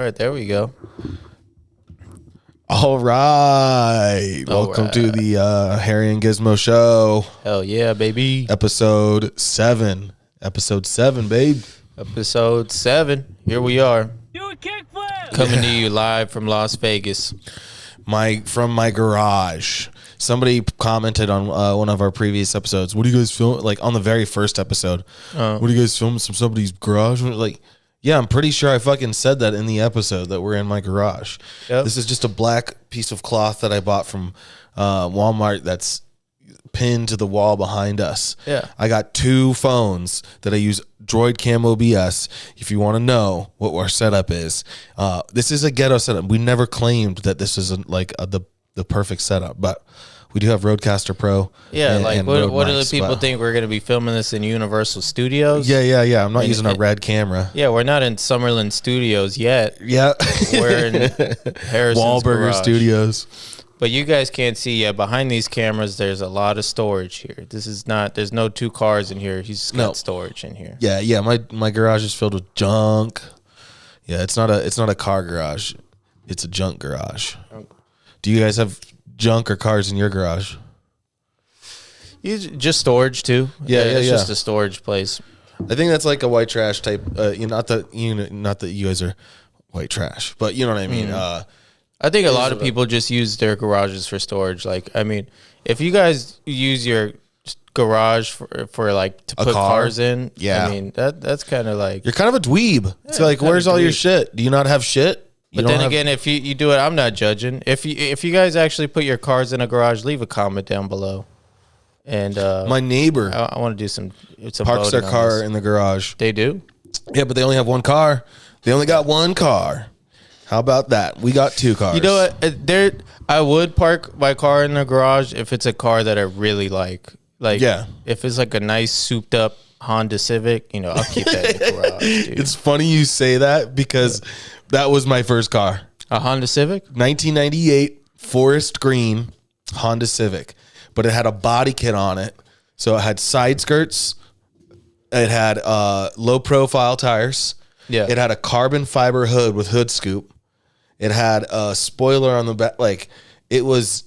All right, there we go. All right. Welcome to the Harry and Gizmo Show. Hell yeah, baby. Episode 7. Episode 7, babe. Episode 7. Here we are. Do a kickflip. Coming to you live from Las Vegas. From my garage. Somebody commented on one of our previous episodes. What do you guys film? Like on the very first episode. What do you guys film from somebody's garage? Like, yeah, I'm pretty sure I fucking said that in the episode that we're in my garage. Yep. This is just a black piece of cloth that I bought from Walmart that's pinned to the wall behind us. Yeah. I got 2 phones that I use Droid Cam OBS. If you want to know what our setup is, this is a ghetto setup. We never claimed that this is the perfect setup, but we do have Rodecaster Pro. Yeah, and what Rode do the mics, people but- think we're going to be filming this in Universal Studios? Yeah. I'm not using a red camera. Yeah, we're not in Summerlin Studios yet. Yeah. We're in Harrison's Wahlburger garage. Studios. But you guys can't see yet. Behind these cameras, there's a lot of storage here. There's no 2 cars in here. He's just got storage in here. Yeah. My garage is filled with junk. Yeah, it's not a car garage. It's a junk garage. Do you guys have junk or cars in your garage? Just storage too. It's just a storage place. I think that's like a white trash type. Not that you guys are white trash, but you know what I mean. I think a lot of people just use their garages for storage. Like, I mean, if you guys use your garage for like to put cars in, yeah. I mean that's kind of like You're kind of a dweeb. It's like, where's all your shit? Do you not have shit? But then again, if you do it, I'm not judging. If you guys actually put your cars in a garage, leave a comment down below. And my neighbor I want to do some parks their voting on car this. in the garage. They do. Yeah, but they only have 1 car. They only got 1 car. How about that? We got 2 cars. You know what? I would park my car in the garage if it's a car that I really like. Like, Yeah. If it's like a nice souped up Honda Civic, I'll keep that in the garage, dude. It's funny you say that because that was my first car. A Honda Civic? 1998 forest green Honda Civic, but it had a body kit on it. So it had side skirts. It had low profile tires. Yeah. It had a carbon fiber hood with hood scoop. It had a spoiler on the back. Like, it was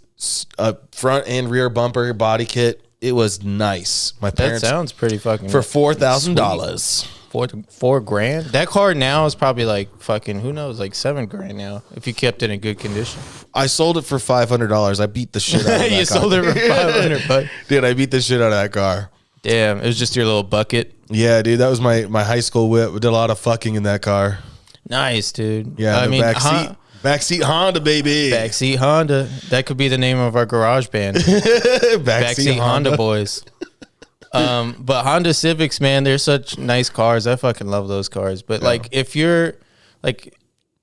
a front and rear bumper body kit. It was nice. My That parents sounds pretty fucking for $4,000. $4,000. That car now is probably like fucking who knows, like $7,000 now if you kept it in good condition. I sold it for $500. I beat the shit out of that You car. sold it for $500. Dude, I beat the shit out of that car. Damn, it was just your little bucket. Yeah, dude, that was my high school whip. We did a lot of fucking in that car. Nice, dude. Yeah, I mean, backseat Honda, baby. backseat Honda. That could be the name of our garage band. Backseat Honda boys. But Honda Civics, man, they're such nice cars. I fucking love those cars. But like, if you're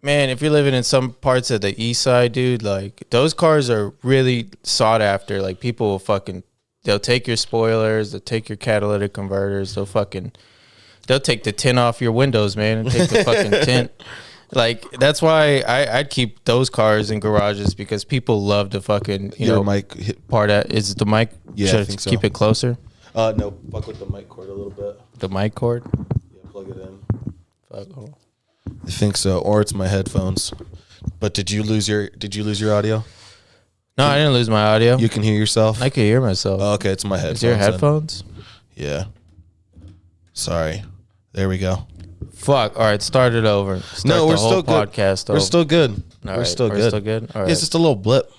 living in some parts of the east side, dude, like those cars are really sought after. Like people will they'll take your spoilers, they'll take your catalytic converters, they'll take the tint off your windows, man, and take the fucking tint. Like, that's why I'd keep those cars in garages because people love to fucking, Your mic hit. is the mic? Yeah, Should I think so. keep it closer? No, fuck with the mic cord a little bit. The mic cord? Yeah, plug it in. Fuck. Hold on. I think so, or it's my headphones. But did you lose your audio? No, I didn't lose my audio. You can hear yourself? I could hear myself. Oh, okay, it's my headphones. Is your then. headphones? Yeah. Sorry. There we go. Fuck. All right, start it over. Start No, we're the whole still good. podcast We're over. still good. All We're right, still we're good. still good? All right. It's just a little blip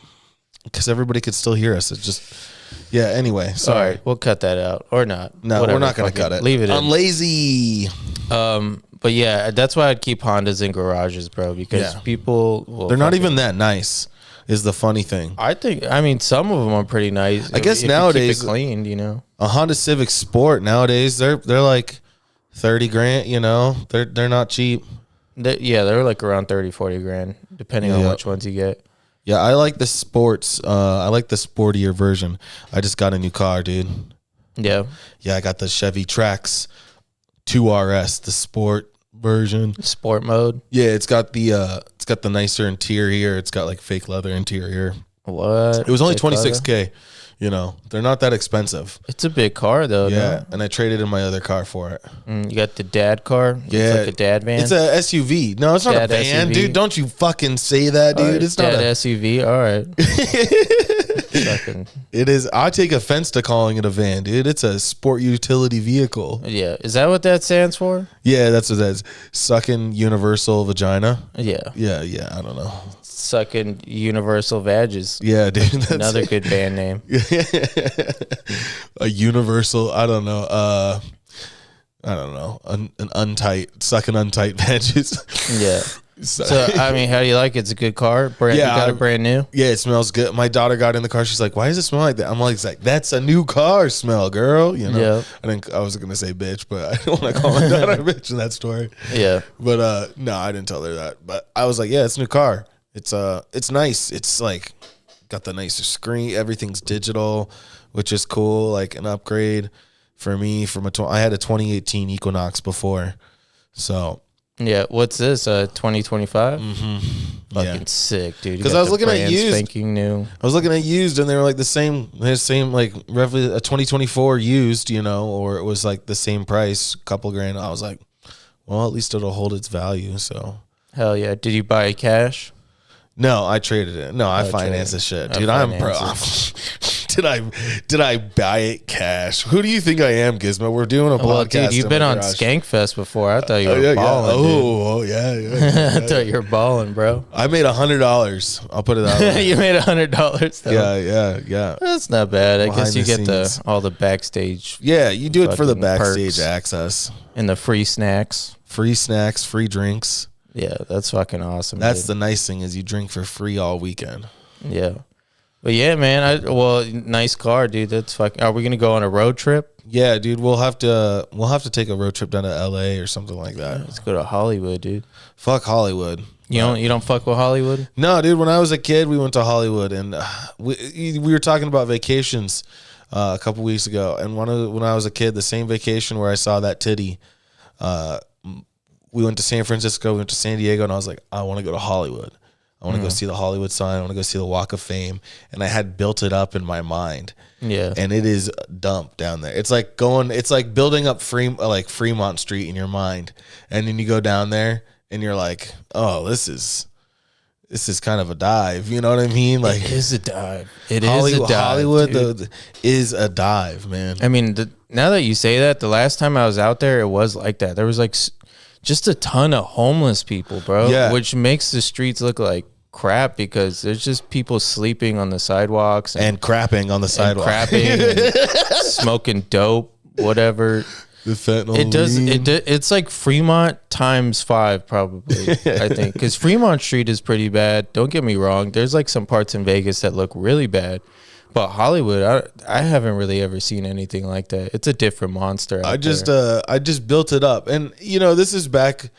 because everybody could still hear us. It's just, yeah. Anyway, All sorry. right, we'll cut that out or not. No, Whatever, we're not gonna fuck cut it. Leave it in. I'm lazy. But yeah, that's why I'd keep Hondas in garages, bro, because Yeah. people will They're not fucking- even that nice. Is the funny thing. I mean, some of them are pretty nice. I guess if you nowadays- keep it cleaned, A Honda Civic Sport nowadays, they're like $30,000. They're not cheap. They're like around 30-40 grand, depending on Yeah. which ones you get. Yeah, I like the sports. I like the sportier version. I just got a new car, dude. Yeah, Yeah, I got the Chevy Trax 2RS, the sport version. sport mode. Yeah, it's got the nicer interior. It's got like fake leather interior. What? It was only Fake leather? $26K. You know, they're not that expensive. It's a big car though. Yeah, no? and I traded in my other car for it. You got the dad car. Yeah, it's like a dad van. It's a SUV. No, it's not Dad a van, SUV. dude. Don't you fucking say that, dude. Right, It's dad not a SUV. All right. Fucking, It is. I take offense to calling it a van, dude. It's a sport utility vehicle. yeah. Is that what that stands for? Yeah, that's what that is. Sucking universal vagina. Yeah. Yeah. I don't know. Sucking Universal Vages. Yeah, dude. That's Another good band name. a universal. I don't know. An untight, sucking untight badges. Yeah. So I mean, how do you like it? It's a good car. Brand, Yeah, you got it brand new. Yeah, it smells good. My daughter got in the car. She's like, "Why does it smell like that?" I'm like, "That's a new car smell, girl." You know. Yeah. I was gonna say bitch, but I don't want to call my daughter a bitch in that story. Yeah. But no, I didn't tell her that. But I was like, "Yeah, it's a new car. It's nice. It's like got the nicer screen. Everything's digital, which is cool. Like an upgrade for me from I had a 2018 Equinox before, so." Yeah, what's this? 2025. Yeah. Sick, dude. Because I was looking at used. Spanking new. I was looking at used, and they were like the same like roughly a 2024 used, you know, or it was like the same price, couple grand. I was like, well, at least it'll hold its value. So Hell yeah! Did you buy cash? no, I traded it. No, I financed the shit, dude. I'm pro. Did I buy it cash? Who do you think I am, Gizmo? We're doing a podcast. Well, dude, you've in been my on garage. Skankfest before. I thought you were Yeah. balling. Yeah. I thought you were balling, bro. I made $100. I'll put it that way. You made $100 though. Yeah. That's not bad. I Behind guess you the get scenes. all the backstage Yeah, you do it for the Fucking backstage perks. access. and the free snacks. Free snacks, free drinks. Yeah, that's fucking awesome. That's dude. the nice thing is you drink for free all weekend. Yeah. But yeah, man. Nice car, dude. That's fucking. Are we gonna go on a road trip? Yeah, dude, we'll have to take a road trip down to LA or something like that. Let's go to Hollywood, dude. Fuck Hollywood. You don't fuck with Hollywood? No, dude, when I was a kid, we went to Hollywood and we were talking about vacations a couple weeks ago, and when I was a kid, the same vacation where I saw that titty, we went to San Francisco, we went to San Diego, and I was like, I want to go to Hollywood. I want to go see the Hollywood sign. I want to go see the Walk of Fame. And I had built it up in my mind. Yeah. And it is dumped down there. It's like building up Fremont Street in your mind. And then you go down there and you're like, oh, this is kind of a dive. You know what I mean? Like, It is a dive. It is a dive. Hollywood is a dive, man. I mean, now that you say that, the last time I was out there, it was like that. There was like just a ton of homeless people, bro. Yeah. Which makes the streets look like crap because there's just people sleeping on the sidewalks And crapping on the sidewalk. crapping and smoking dope, whatever. The fentanyl. It does. lean. It's like Fremont times 5, probably. I think because Fremont Street is pretty bad. Don't get me wrong. There's like some parts in Vegas that look really bad, but Hollywood, I haven't really ever seen anything like that. It's a different monster. I just built it up, and this is back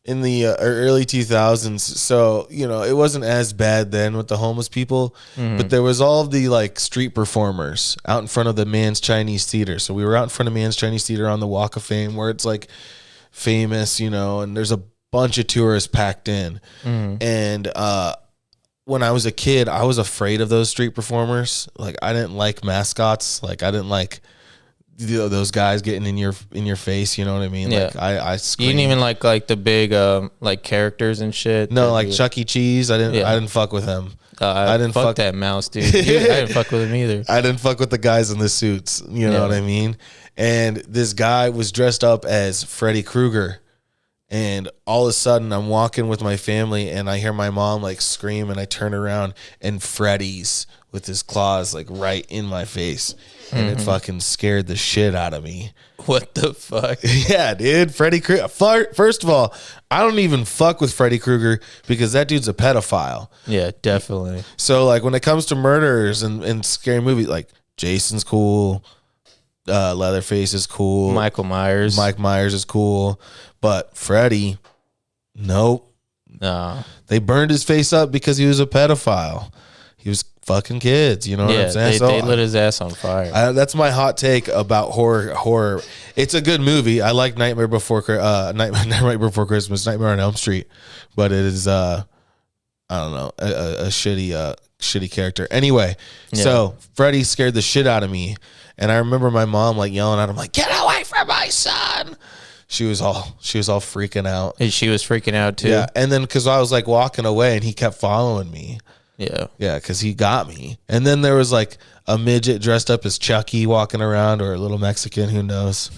in the early 2000s, so it wasn't as bad then with the homeless people, but there was all of the like street performers out in front of the Man's Chinese Theater. So we were out in front of Man's Chinese Theater on the Walk of Fame, where it's like famous, and there's a bunch of tourists packed in, and when I was a kid, I was afraid of those street performers. Like, I didn't like mascots. Like, I didn't like those guys getting in your face. You know what I mean? Yeah. Like, I You screamed. didn't even like the big like characters and shit. No, like Chuck E. Cheese. I didn't fuck with him. I didn't fuck that mouse, dude. I didn't fuck with him either. I didn't fuck with the guys in the suits. You know what I mean? And this guy was dressed up as Freddy Krueger. And all of a sudden, I'm walking with my family, and I hear my mom like scream, and I turn around, and Freddy's with his claws like right in my face, and it fucking scared the shit out of me. What the fuck? Yeah, dude, Freddy Krueger. First of all, I don't even fuck with Freddy Krueger because that dude's a pedophile. Yeah, definitely. So like when it comes to murderers and scary movies, like Jason's cool, Leatherface is cool, Mike Myers is cool, but Freddy, nope. No. They burned his face up because he was a pedophile. He was fucking kids, you know what I'm saying? They lit his ass on fire. That's my hot take about horror. It's a good movie. I like Nightmare Before Christmas, Nightmare on Elm Street, but it is I don't know, a shitty character. Anyway, so Freddie scared the shit out of me, and I remember my mom like yelling at him like, "Get away from my son!" She was all freaking out. And she was freaking out too. Yeah, and then because I was like walking away, and he kept following me. Yeah, because he got me. And then there was like a midget dressed up as Chucky walking around, or a little Mexican, who knows.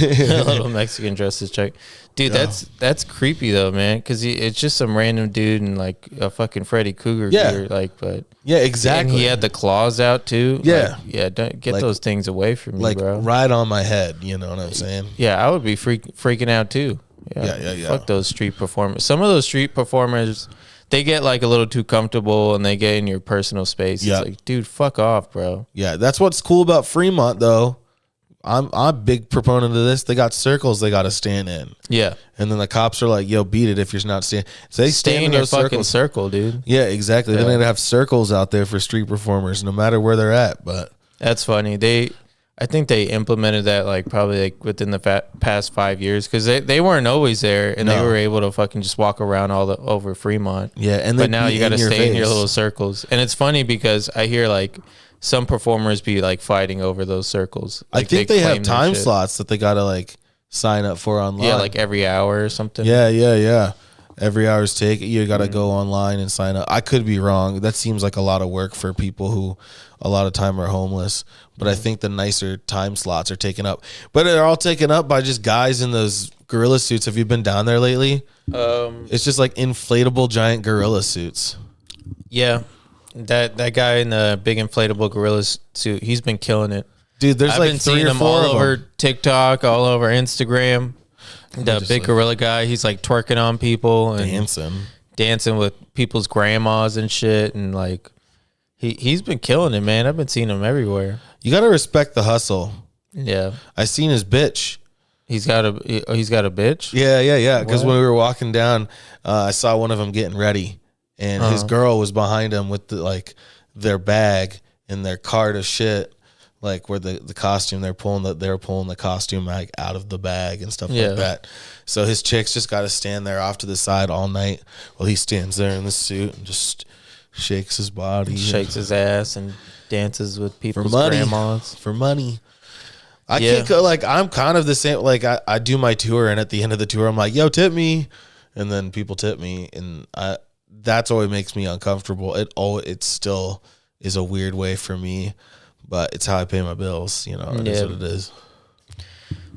A little Mexican dressed as Chuck. Dude, that's creepy though, man. Because it's just some random dude in like a fucking Freddy Krueger gear, like. But yeah, exactly. And he had the claws out too. Yeah, like, don't get those things away from me, like bro. Right on my head. You know what I'm saying? Yeah, I would be freaking out too. Yeah. Fuck those street performers. Some of those street performers, they get like a little too comfortable and they get in your personal space. It's like, dude, fuck off, bro. Yeah, that's what's cool about Fremont though. I'm a big proponent of this. They got circles they got to stand in. Yeah. And then the cops are like, yo, beat it if you're not standing. So they stay in your fucking circle, dude. Yeah, exactly. They're going to have circles out there for street performers no matter where they're at. But that's funny. I think they implemented that like probably like within the past 5 years because they weren't always there and they were able to fucking just walk around over Fremont. Yeah. But now you got to stay in your little circles. And it's funny because I hear like some performers be like fighting over those circles. Like I think they have time slots that they got to like sign up for online. Yeah, like every hour or something. Yeah. Every hour's take. You got to go online and sign up. I could be wrong. That seems like a lot of work for people who a lot of time are homeless. But I think the nicer time slots are taken up. But they're all taken up by just guys in those gorilla suits. Have you been down there lately? It's just like inflatable giant gorilla suits. Yeah. That guy in the big inflatable gorilla suit, he's been killing it. Dude, there's like 3 or 4 all over TikTok, all over Instagram. The big gorilla guy, he's like twerking on people and dancing with people's grandmas and shit, and like he's been killing it, man. I've been seeing him everywhere. You got to respect the hustle. Yeah, I seen his bitch. He's got a bitch. Yeah. Because when we were walking down, I saw one of them getting ready. And his girl was behind him with their bag and their cart of shit, like where the costume they're pulling the costume like out of the bag and stuff like that. So his chick's just got to stand there off to the side all night while he stands there in the suit and just shakes his body, shakes his ass, and dances with people's grandmas for money. I can't go like I'm kind of the same. Like I do my tour, and at the end of the tour, I'm like, "Yo, tip me," and then people tip me, and that's always makes me uncomfortable. It still is a weird way for me, but it's how I pay my bills. You know, it is what it is.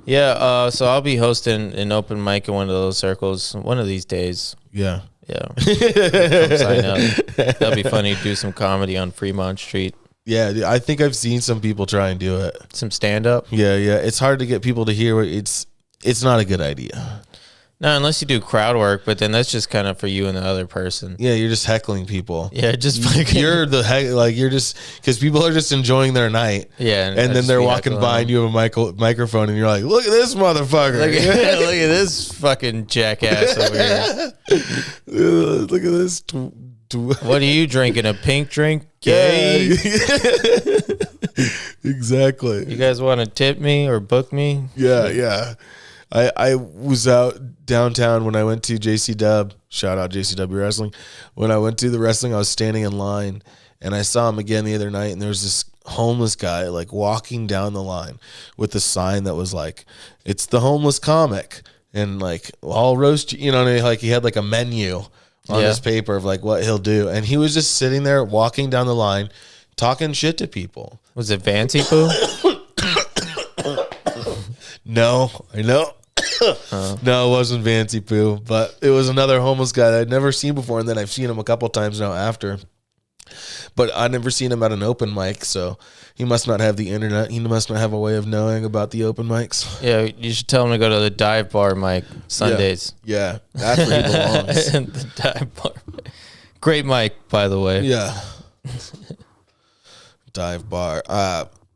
Yeah. So I'll be hosting an open mic in one of those circles one of these days. Yeah. Come sign up. That'd be funny to do some comedy on Fremont Street. Yeah, I think I've seen some people try and do it. Some stand up. Yeah. It's hard to get people to hear it. It's not a good idea. No, unless you do crowd work, but then that's just kind of for you and the other person. Yeah, you're just heckling people. Yeah, just fucking. You're the heck, like you're just because people are just enjoying their night. Yeah, and then they're walking by and you have a microphone and you're like, look at this motherfucker. Look at this fucking jackass over here. Look at this. What are you drinking? A pink drink? Gay. Yeah. Exactly. You guys want to tip me or book me? Yeah. I was out downtown when I went to JCW. Shout out JCW Wrestling. When I went to the wrestling, I was standing in line, and I saw him again the other night, and there was this homeless guy like walking down the line with a sign that was like, "It's the homeless comic," and like all roast. You know what I mean? Like he had like a menu on his paper of like what he'll do, and he was just sitting there walking down the line, talking shit to people. Was it Fancy Poo? No, I know. No, it wasn't Fancy Poo, but it was another homeless guy that I'd never seen before, and then I've seen him a couple times now after. But I'd never seen him at an open mic, so he must not have the internet. He must not have a way of knowing about the open mics. Yeah, you should tell him to go to the dive bar, Mike, Sundays. Yeah, that's where he belongs. The dive bar. Great mic, by the way. Yeah. Dive bar.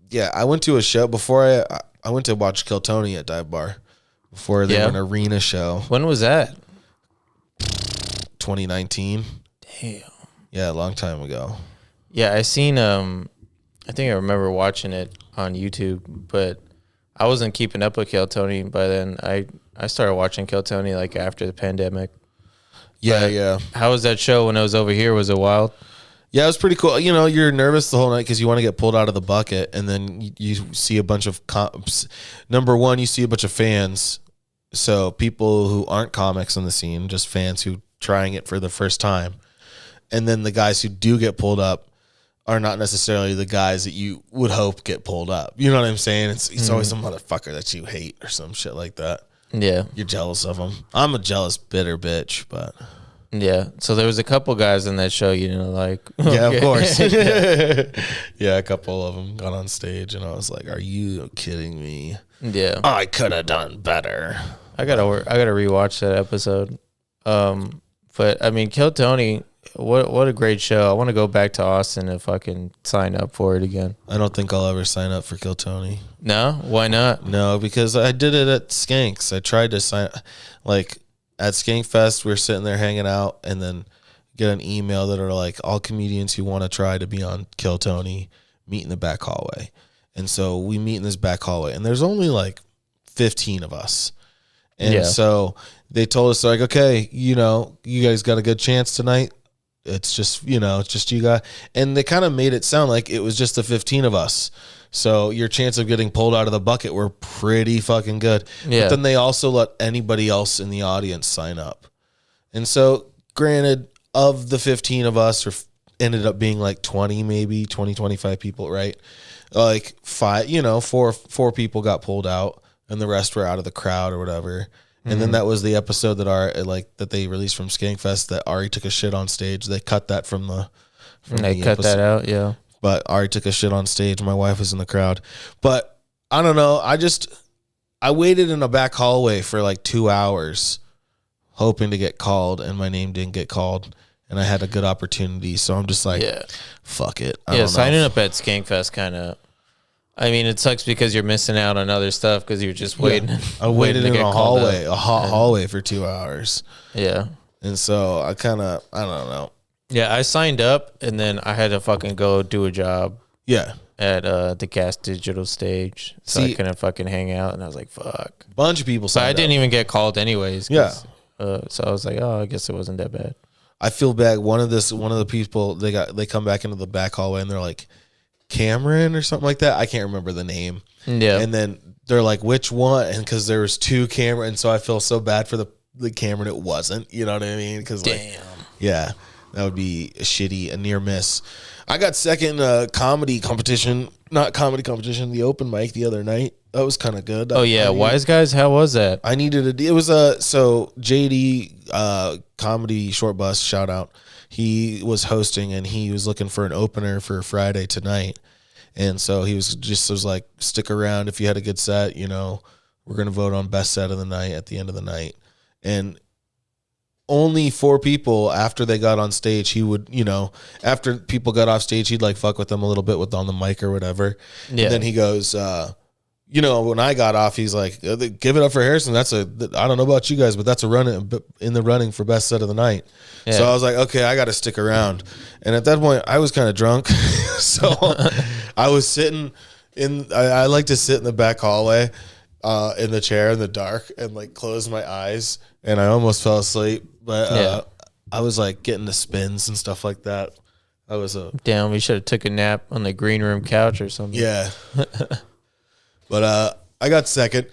Yeah, I went to a show before I went to watch Kill Tony at Dive Bar before they were an arena show. When was that? 2019. Damn. Yeah, a long time ago. Yeah, I seen I think I remember watching it on YouTube, but I wasn't keeping up with Kill Tony by then. I started watching Kill Tony like after the pandemic. Yeah, yeah. How was that show when I was over here? Was it wild? Yeah, it was pretty cool. You know, you're nervous the whole night because you want to get pulled out of the bucket, and then you see a bunch of number one, you see a bunch of fans. So people who aren't comics in the scene, just fans who trying it for the first time. And then the guys who do get pulled up are not necessarily the guys that you would hope get pulled up. You know what I'm saying? It's always some motherfucker that you hate or some shit like that. Yeah. You're jealous of them. I'm a jealous, bitter bitch, but... Yeah. So there was a couple guys in that show you didn't like. Yeah, of course. Yeah, a couple of them got on stage, and I was like, "Are you kidding me? Yeah. I could have done better." I gotta rewatch that episode. But I mean, Kill Tony, what a great show. I want to go back to Austin and fucking sign up for it again. I don't think I'll ever sign up for Kill Tony. No? Why not? No, because I did it at Skanks. I tried to sign, like at Skankfest, we were sitting there hanging out, and then get an email that are like, all comedians who want to try to be on Kill Tony meet in the back hallway. And so we meet in this back hallway, and there's only like 15 of us. And so they told us, like, okay, you know, you guys got a good chance tonight. It's just, you know, it's just you guys. And they kind of made it sound like it was just the 15 of us. So your chance of getting pulled out of the bucket were pretty fucking good. Yeah. But then they also let anybody else in the audience sign up. And so, granted, of the 15 of us, or ended up being like 20, maybe 20, 25 people, right? Like four people got pulled out, and the rest were out of the crowd or whatever. And then that was the episode that they released from Skankfest that Ari took a shit on stage. They cut that from the episode. That out, yeah. But Ari took a shit on stage. My wife was in the crowd. But I don't know. I waited in a back hallway for like 2 hours hoping to get called, and my name didn't get called, and I had a good opportunity. So I'm just like, fuck it. I don't know. Signing up at Skankfest kind of, I mean, it sucks because you're missing out on other stuff because you're just waiting. Yeah. I waited in a hallway, a hot hallway for 2 hours. Yeah. And so I don't know. Yeah, I signed up, and then I had to fucking go do a job. Yeah. At the Gas Digital stage. So I couldn't fucking hang out, and I was like, fuck. Bunch of people signed up. I didn't even get called anyways. Yeah. So I was like, oh, I guess it wasn't that bad. I feel bad. One of the people, they come back into the back hallway, and they're like, Cameron or something like that. I can't remember the name. Yeah. And then they're like, which one? And because there was two Cameron, and so I feel so bad for the Cameron it wasn't. You know what I mean? Because yeah, that would be a near miss. I got second the open mic the other night. That was kind of good. Oh yeah, Wise Guys. How was that? I needed it was so JD Comedy Short Bus, shout out. He was hosting, and he was looking for an opener for Friday tonight. And so he was like, stick around if you had a good set, you know, we're going to vote on best set of the night at the end of the night. And only 4 people after they got on stage, he would, you know, after people got off stage, he'd like fuck with them a little bit on the mic or whatever. Yeah. And then he goes, you know, when I got off, he's like, give it up for Harrison. I don't know about you guys, but that's in the running for best set of the night. Yeah. So I was like, okay, I got to stick around. And at that point, I was kind of drunk. So I was sitting I like to sit in the back hallway in the chair in the dark and like close my eyes. And I almost fell asleep. But I was like getting the spins and stuff like that. I was damn, we should have took a nap on the green room couch or something. Yeah. But I got second.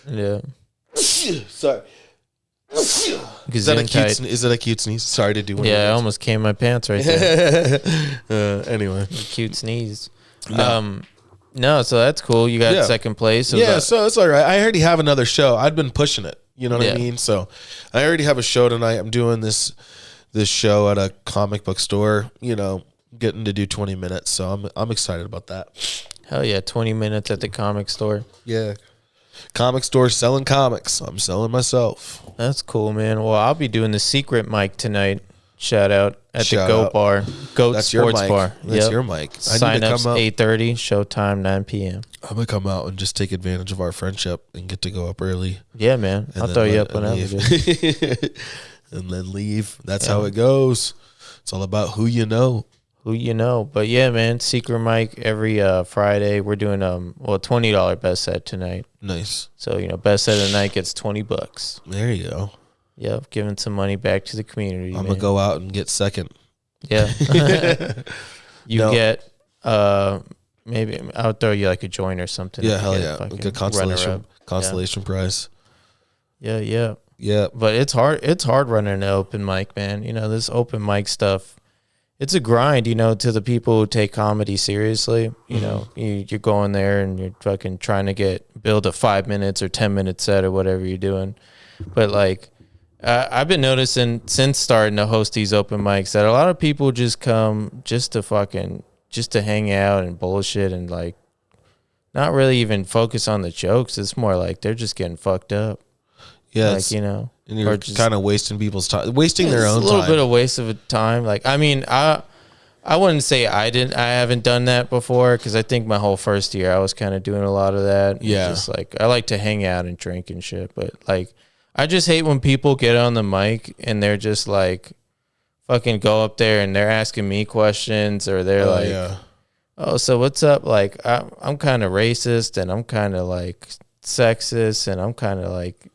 Yeah. Sorry. Is that a cute sneeze? Sorry to do one. Yeah, I almost came my pants right there. Anyway. Cute sneeze. No, so that's cool. You got second place. So it's all right. I already have another show. I'd been pushing it. You know what I mean? So I already have a show tonight. I'm doing this show at a comic book store, you know, getting to do 20 minutes. So I'm excited about that. Hell yeah, 20 minutes at the comic store. Yeah. Comic store selling comics. I'm selling myself. That's cool, man. Well, I'll be doing the secret mic tonight. Shout out at the Goat Bar. Goat That's Sports your Bar. That's your mic. Sign ups 8:30, showtime 9 p.m. I'm going to come out and just take advantage of our friendship and get to go up early. Yeah, man. I'll throw you up whenever. And then leave. That's how it goes. It's all about who you know. Who you know. But yeah, man, secret mic every Friday. We're doing $20 best set tonight. Nice. So, you know, best set of the night gets $20. There you go. Yep, giving some money back to the community. I'm gonna go out and get second. Yeah. You get maybe I'll throw you like a joint or something. Yeah, hell yeah. Like a consolation prize. Yeah. Yeah. But it's hard running an open mic, man. You know, this open mic stuff, it's a grind, you know, to the people who take comedy seriously. You know, you're going there and you're fucking trying to build a 5 minutes or 10 minute set or whatever you're doing. But like, I've been noticing since starting to host these open mics that a lot of people just come just to hang out and bullshit and like not really even focus on the jokes. It's more like they're just getting fucked up. Yeah, like, you know, and you're kind of wasting people's time, wasting their own time. A little bit of waste of time. Like, I mean, I wouldn't say I haven't done that before because I think my whole first year I was kind of doing a lot of that. Yeah, just like I like to hang out and drink and shit, but like I just hate when people get on the mic and they're just like fucking go up there and they're asking me questions or they're oh, so what's up? Like I'm kind of racist and I'm kind of like sexist and I'm kind of like.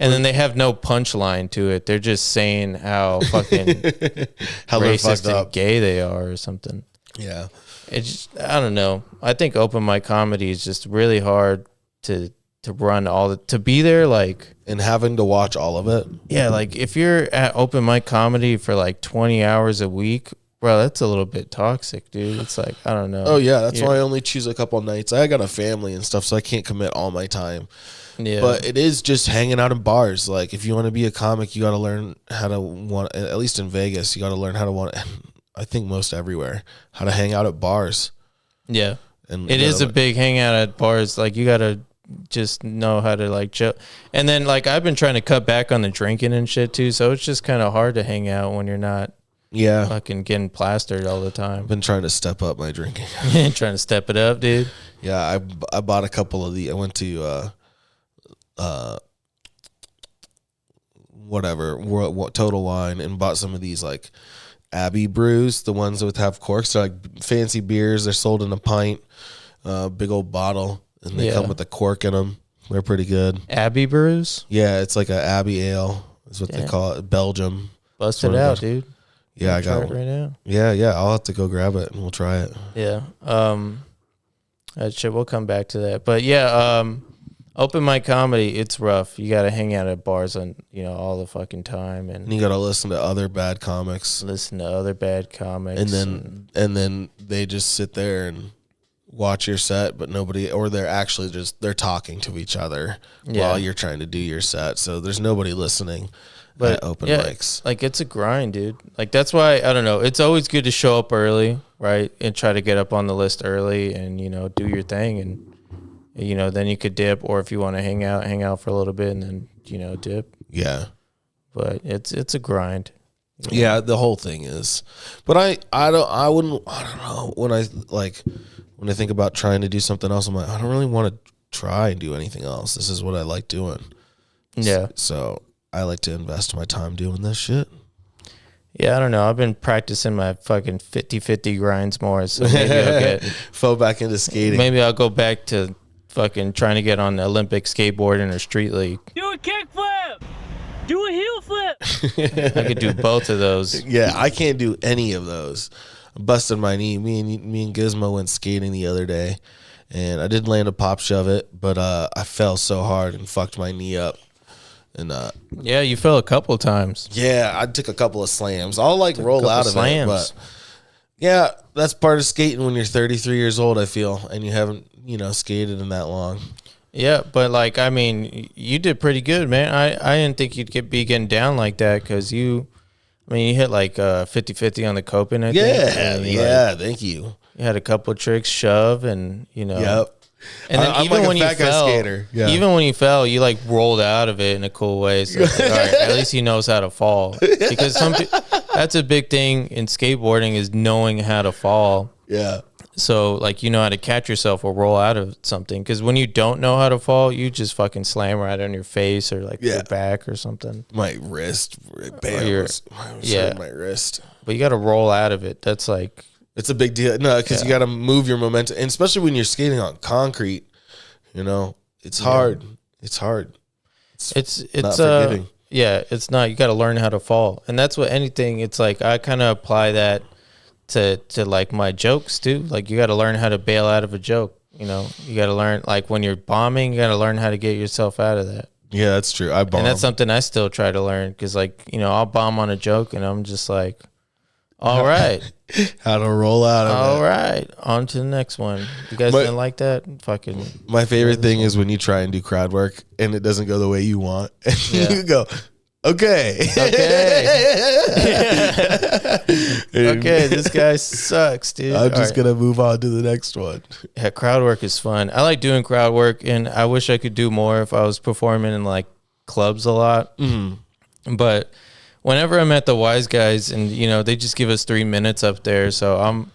And then they have no punchline to it. They're just saying how fucking racist and gay they are or something. Yeah. It's just, I don't know. I think open mic comedy is just really hard to run to be there like. And having to watch all of it. Yeah, like if you're at open mic comedy for like 20 hours a week, bro, that's a little bit toxic, dude. It's like, I don't know. Oh, yeah. That's why I only choose a couple nights. I got a family and stuff, so I can't commit all my time. Yeah. But it is just hanging out in bars. Like if you want to be a comic, you got to learn how to at least in Vegas, you got to learn how to I think most everywhere, how to hang out at bars. Yeah. And it is a big hangout at bars. Like you got to just know how to like chill. And then like I've been trying to cut back on the drinking and shit too. So it's just kind of hard to hang out when you're not fucking getting plastered all the time. I've been trying to step up my drinking. Trying to step it up, dude. Yeah. I bought a couple of I went to, Total Wine and bought some of these like Abbey brews, the ones that have corks. They're like fancy beers. They're sold in a pint, big old bottle, and they come with a cork in them. They're pretty good. Abbey brews? Yeah, it's like a Abbey ale is what they call it. Belgium. Bust it out, dude. Yeah, I got it right now. Yeah. I'll have to go grab it and we'll try it. Yeah. We'll come back to that. But yeah, open mic comedy, it's rough. You got to hang out at bars on, all the fucking time, and you got to listen to other bad comics. And then they just sit there and watch your set, but nobody, or they're actually they're talking to each other while you're trying to do your set. So there's nobody listening at open mics. Like it's a grind, dude. Like that's why, I don't know. It's always good to show up early, right? And try to get up on the list early and, do your thing, and then you could dip, or if you want to hang out for a little bit and then, dip. Yeah. But it's a grind. Yeah, the whole thing is. But I don't know, when I think about trying to do something else, I'm like, I don't really want to try and do anything else. This is what I like doing. Yeah. So I like to invest my time doing this shit. Yeah, I don't know. I've been practicing my fucking 50-50 grinds more, so maybe I'll fall back into skating. Maybe I'll go back to fucking trying to get on the Olympic skateboarding or street league. Do a kickflip. Do a heel flip. I could do both of those. Yeah, I can't do any of those. I busted my knee. Me and Gizmo went skating the other day, and I did land a pop shove it, but I fell so hard and fucked my knee up. And yeah, you fell a couple of times. Yeah, I took a couple of slams. I'll roll out of it, but yeah, that's part of skating when you're 33 years old, I feel, and you haven't skated in that long. Yeah, but I mean, you did pretty good, man. I didn't think you'd be getting down like that because you hit 50-50 on the coping, I think. Yeah, thank you. You had a couple of tricks, shove, and Yep. And then even when you fell, you rolled out of it in a cool way. So all right, at least he knows how to fall, because that's a big thing in skateboarding, is knowing how to fall. Yeah. So you know how to catch yourself or roll out of something. Because when you don't know how to fall, you just fucking slam right on your face or your back or something. My wrist, my wrist. But you got to roll out of it. That's it's a big deal. No, because you got to move your momentum, and especially when you're skating on concrete, it's hard. It's hard. It's not forgiving. Yeah, it's not. You got to learn how to fall, and that's what anything. It's like I kind of apply that to like my jokes too. Like you got to learn how to bail out of a joke. You know, you got to learn like when you're bombing, you got to learn how to get yourself out of that. Yeah, that's true. I bomb. And that's something I still try to learn because, like, you know, I'll bomb on a joke and I'm just like, all right. How to roll out of it. All right. On to the next one. You guys didn't like that? Fucking. My favorite thing is when you try and do crowd work and it doesn't go the way you want. And you go, okay. Okay, this guy sucks, dude. I'm just going to move on to the next one. Yeah, crowd work is fun. I like doing crowd work, and I wish I could do more if I was performing in, like, clubs a lot. Mm-hmm. But whenever I'm at the Wise Guys and, you know, they just give us 3 minutes up there, so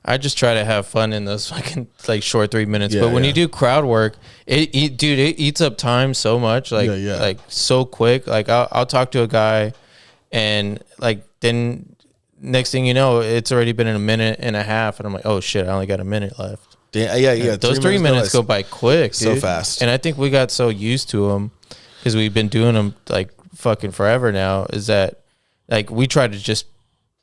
I just try to have fun in those fucking like short 3 minutes. But when you do crowd work, it eats up time so much, like so quick. Like I'll talk to a guy, and like then next thing you know, it's already been in a minute and a half, and I'm like, oh shit, I only got a minute left. Yeah. Those 3 minutes go by quick, dude. So fast. And I think we got so used to them because we've been doing them like fucking forever now. Is that like we try to just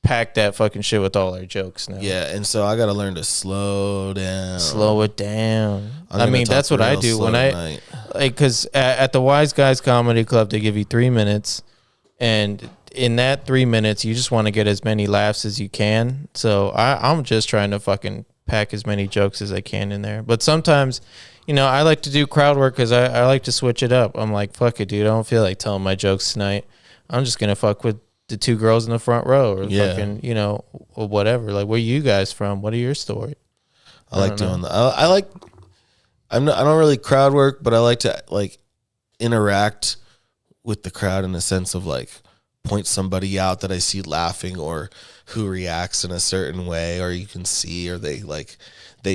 pack that fucking shit with all our jokes now. Yeah, and so I got to learn to slow down. Slow it down. I mean, that's what I do when I like, because at the Wise Guys Comedy Club, they give you 3 minutes, and in that 3 minutes, you just want to get as many laughs as you can. So I'm just trying to fucking pack as many jokes as I can in there. But sometimes, you know, I like to do crowd work because I like to switch it up. I'm like, fuck it, dude. I don't feel like telling my jokes tonight. I'm just gonna fuck with the 2 girls in the front row, or fucking, you know, or whatever. Like, where you guys from? What are your story? I like doing that. I don't really crowd work, but I like to like interact with the crowd in the sense of like point somebody out that I see laughing or who reacts in a certain way, or you can see, or they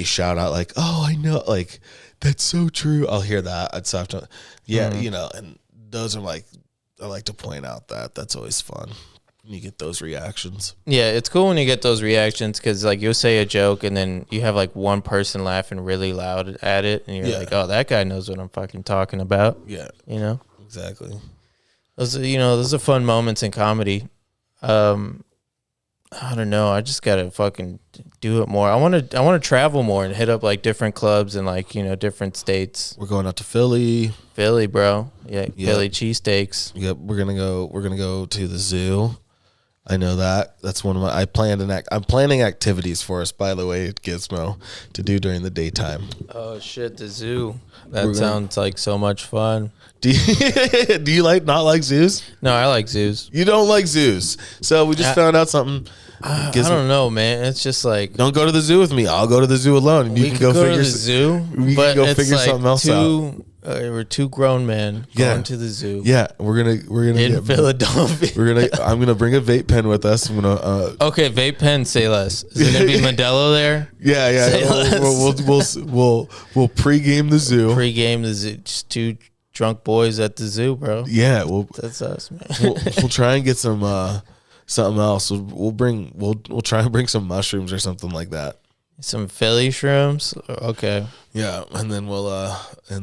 shout out like, oh, I know, like that's so true. I'll hear that. I'd have to, you know, and those are like, I like to point out that that's always fun when you get those reactions. Yeah, it's cool when you get those reactions because, like, you'll say a joke and then you have, like, one person laughing really loud at it, and you're like, oh, that guy knows what I'm fucking talking about. Yeah. You know? Exactly. Those are fun moments in comedy. I don't know. I just gotta fucking do it more. I want to travel more and hit up like different clubs and like, you know, different states. We're going out to Philly. Philly, bro. Yeah, Philly cheesesteaks. Yep, we're gonna go to the zoo. I know that. That's one of my. I'm planning activities for us, by the way, at Gizmo, to do during the daytime. Oh shit, the zoo. That sounds like so much fun. Do you not like zoos? No, I like zoos. You don't like zoos. So we just found out something. I don't know, man. It's just like, don't go to the zoo with me. I'll go to the zoo alone, and you can go figure to the zoo. We can go figure something else out. We're 2 grown men going to the zoo. Yeah, we're gonna in Philadelphia. I'm gonna bring a vape pen with us. I'm gonna. Okay, vape pen. Say less. Is it gonna be Modelo there? Yeah. We'll pregame the zoo. Pregame the zoo. Just 2 drunk boys at the zoo, bro. Yeah, that's us, man. We'll try and get some something else. We'll try and bring some mushrooms or something like that. Some Philly shrooms. Okay. Yeah, and then we'll do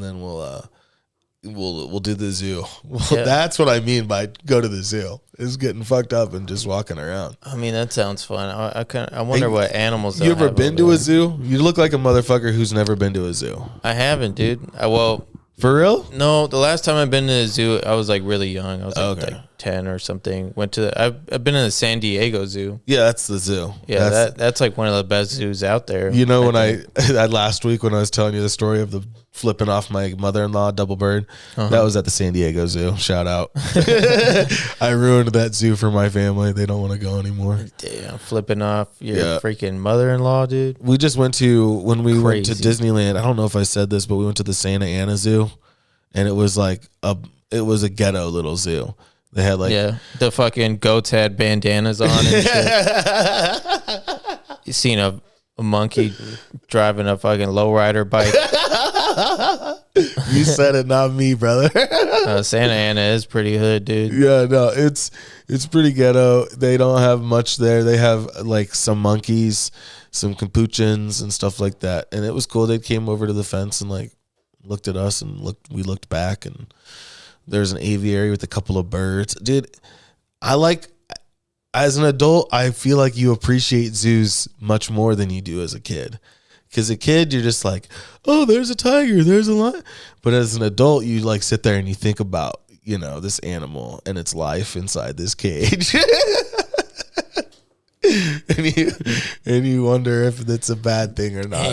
the zoo. That's what I mean by go to the zoo. Is getting fucked up and just walking around. I mean, that sounds fun. I wonder what animals. You ever been to a zoo? You look like a motherfucker who's never been to a zoo. I haven't, dude. For real? No, the last time I've been to the zoo, I was like really young. I was like 10 or something. I've been in the San Diego Zoo. Yeah, that's the zoo. Yeah, that's like one of the best zoos out there. You know, when I last week when I was telling you the story of the flipping off my mother-in-law double bird, that was at the San Diego Zoo. Shout out. I ruined that zoo for my family. They don't want to go anymore. Damn, flipping off your freaking mother-in-law, dude. We just went to went to Disneyland. I don't know if I said this, but we went to the Santa Ana Zoo, and it was like a ghetto little zoo. They had like the fucking goats had bandanas on and shit. You seen a monkey driving a fucking lowrider bike. You said it, not me, brother. Santa Ana is pretty hood, dude. Yeah, no, it's pretty ghetto. They don't have much there. They have like some monkeys, some capuchins and stuff like that. And it was cool. They came over to the fence and like looked at us and we looked back, and There's an aviary with a couple of birds. Dude, as an adult, I feel like you appreciate zoos much more than you do as a kid. Because a kid, you're just like, oh, there's a tiger, there's a lion. But as an adult, you like sit there and you think about, this animal and its life inside this cage. and you wonder if that's a bad thing or not.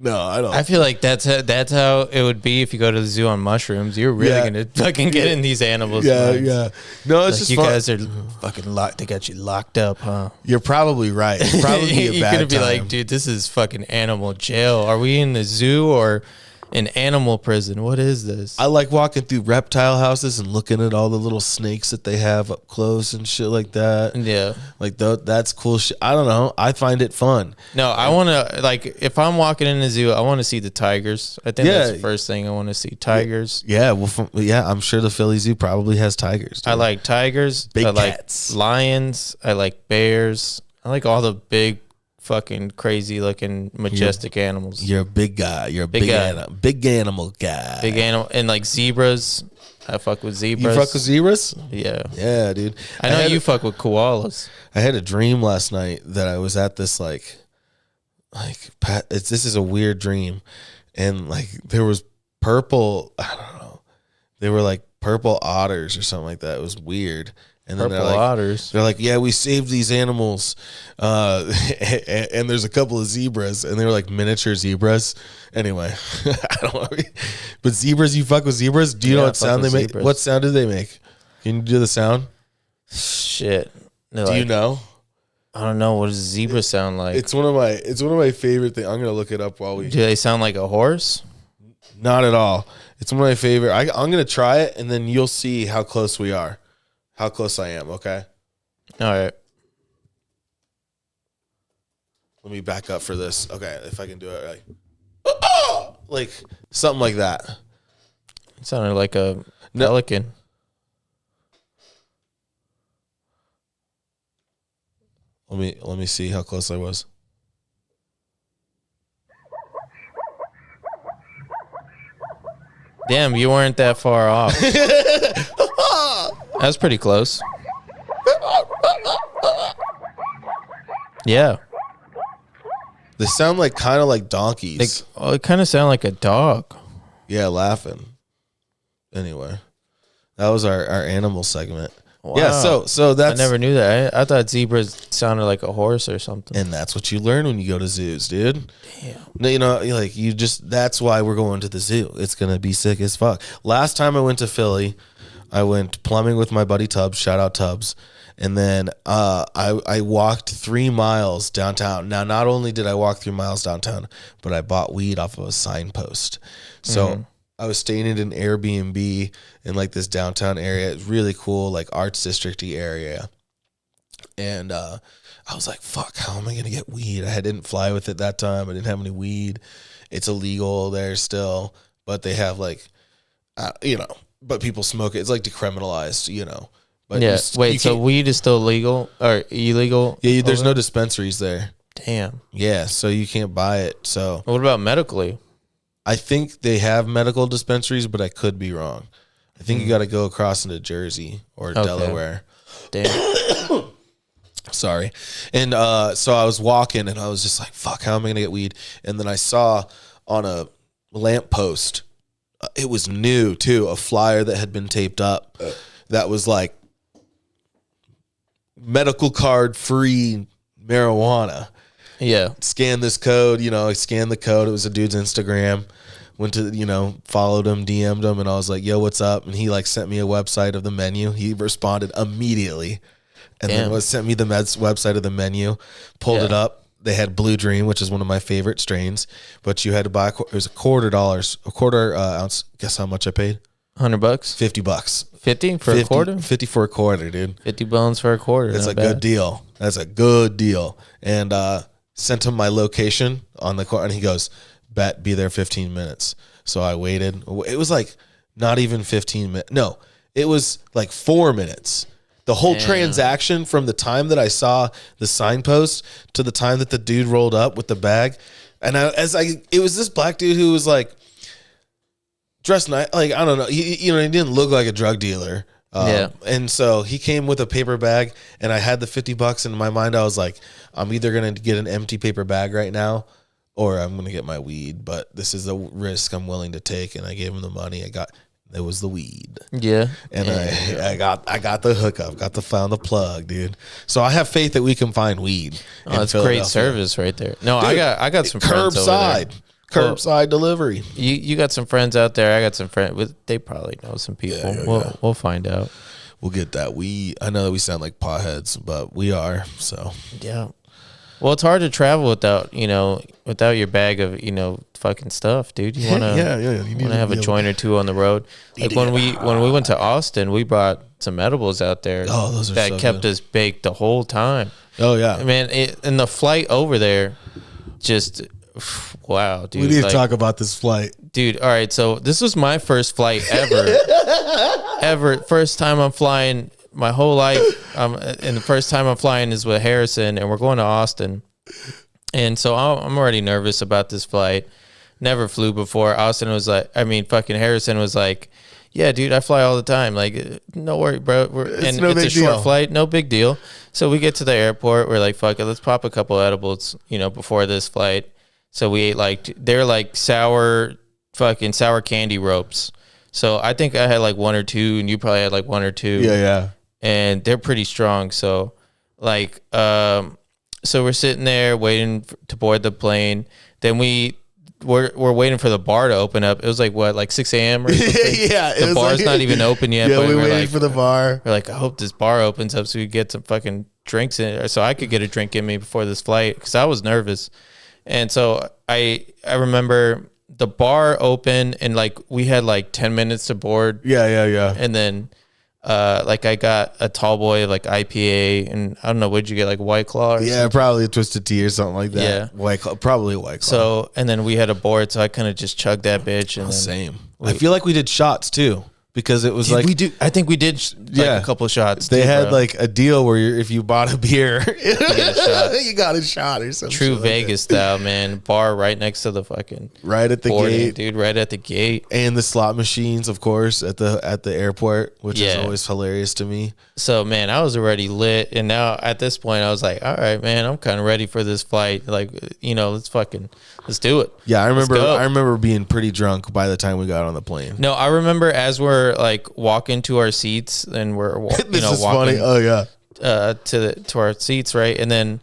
No, I don't. I feel like that's how it would be if you go to the zoo on mushrooms. You're really gonna fucking get in these animals. Yeah. No, it's just you fun. guys are fucking locked. They got you locked up, huh? You're probably right. It's probably be a You're bad gonna be time. like, dude, this is fucking animal jail. Are we in the zoo or an animal prison? What is this? I like walking through reptile houses and looking at all the little snakes that they have up close and shit like that. Yeah, like that's cool shit. I don't know. I find it fun. No, I want to if I'm walking in the zoo, I want to see the tigers. I think that's the first thing I want to see. Tigers. Yeah, I'm sure the Philly Zoo probably has tigers. Dude. I like tigers. Big I cats. like lions. I like bears. I like all the big, fucking crazy looking majestic animals. You're a big guy. You're a big animal guy. Big animal and like zebras. I fuck with zebras. You fuck with zebras? Yeah. Yeah, dude. I know you fuck with koalas. I had a dream last night that I was at this this is a weird dream, and like there was purple. I don't know. They were like purple otters or something like that. It was weird. And then Purple otters. They're like, yeah, we saved these animals, and there's a couple of zebras, and they were like miniature zebras. Anyway, I don't know, but zebras, you fuck with zebras? Do you know what sound they make? Zebras. What sound did they make? Can you do the sound? Shit. Do you know? I don't know. What does a zebra sound like? It's one of my favorite things. I'm gonna look it up while we. Do they sound like a horse? Not at all. It's one of my favorite. I'm gonna try it, and then you'll see how close we are. How close I am, okay? All right. Let me back up for this. Okay, if I can do it like something like that. It sounded like a pelican. Let me see how close I was. Damn, you weren't that far off. That's pretty close. Yeah. They sound like kind of like donkeys. It kind of sound like a dog. Yeah, laughing. Anyway, that was our animal segment. Wow. Yeah, so that's. I never knew that. I thought zebras sounded like a horse or something. And that's what you learn when you go to zoos, dude. Damn. That's why we're going to the zoo. It's gonna be sick as fuck. Last time I went to Philly, I went plumbing with my buddy Tubbs. Shout out Tubbs. And then I walked 3 miles downtown. Now, not only did I walk 3 miles downtown, but I bought weed off of a signpost. So I was staying in an Airbnb in like this downtown area. It's really cool, like arts district-y area. And I was like, fuck, how am I going to get weed? I didn't fly with it that time. I didn't have any weed. It's illegal there still, but they have like, but people smoke it. It's like decriminalized, But yeah. Wait, so weed is still legal or illegal? Yeah, there's no dispensaries there. Damn. Yeah, so you can't buy it. So what about medically? I think they have medical dispensaries, but I could be wrong. I think you got to go across into Jersey or Delaware. Damn. Sorry. And so I was walking and I was just like, fuck, how am I going to get weed? And then I saw on a lamppost, it was new too, a flyer that had been taped up that was like medical card free marijuana. Yeah. Scan this code, I scanned the code. It was a dude's Instagram. Went to, followed him, DM'd him, and I was like, yo, what's up? And he like sent me a website of the menu. He responded immediately. And then sent me the website of the menu, pulled it up. They had Blue Dream, which is one of my favorite strains, but you had to buy, it was a quarter ounce. Guess how much I paid? $100. $50. 50 for a quarter? 50 for a quarter, dude. 50 bones for a quarter. That's a good deal. That's a good deal. And sent him my location on the car, and he goes, bet, be there 15 minutes. So I waited. It was like not even 15 minutes. No, it was like 4 minutes. The whole transaction from the time that I saw the signpost to the time that the dude rolled up with the bag. And it was this black dude who was like dressed nice. Like, I don't know. He didn't look like a drug dealer. And so he came with a paper bag, and I had the $50 in my mind. I was like, I'm either going to get an empty paper bag right now, or I'm going to get my weed. But this is a risk I'm willing to take. And I gave him the money. It was the weed. Yeah. And I got the hookup, found the plug, dude. So I have faith that we can find weed. Oh, that's great service right there. No, dude, I got some friends over there. Curbside delivery. You got some friends out there. I got some friends. They probably know some people. We'll find out. We'll get that. I know that we sound like potheads, but we are. So yeah. Well, it's hard to travel without your bag of fucking stuff, dude. You wanna you wanna have a joint or two on the road. Like when we went to Austin, we brought some edibles out there. Oh, those are that so kept good. us baked the whole time. Oh yeah, man. And the flight over there, just wow, dude. We need to talk about this flight, dude. All right, so this was my first flight ever. First time I'm flying. My whole life, and the first time I'm flying is with Harrison, and we're going to Austin. And so I'm already nervous about this flight. Never flew before. Harrison was like, yeah, dude, I fly all the time. Like, no worry, bro. It's a short flight, no big deal. So we get to the airport. We're like, fuck it, let's pop a couple edibles, before this flight. So we ate they're like sour candy ropes. So I think I had like one or two, and you probably had like one or two. Yeah. And they're pretty strong. So so we're sitting there waiting to board the plane. Then we're waiting for the bar to open up. It was like 6 a.m. or something. Yeah. The bar's not even open yet. Yeah, but we're waiting for the bar. We're like, I hope this bar opens up so we get some fucking drinks in it, so I could get a drink in me before this flight, because I was nervous. And so I remember the bar opened, and we had 10 minutes to board. Yeah. And then I got a tall boy of IPA, and I don't know, what'd you get, White Claw or something? Probably a Twisted Tea or something like that. Yeah. White Claw, probably White Claw. So, and then we had a board, so I kind of just chugged that bitch. And same. I feel like we did shots too, because it was we do. I think we did a couple shots. They had a deal where if you bought a beer, you got a shot or something. True Vegas style, man. Bar right next to the fucking right at the gate, dude. Right at the gate, and the slot machines, of course, at the airport, which is always hilarious to me. So, man, I was already lit, and now at this point, I was like, all right, man, I'm kind of ready for this flight. Let's do it. Yeah, I remember being pretty drunk by the time we got on the plane. No, I remember as we're walking to our seats, and we're walking. Funny. Oh yeah. To our seats, right, and then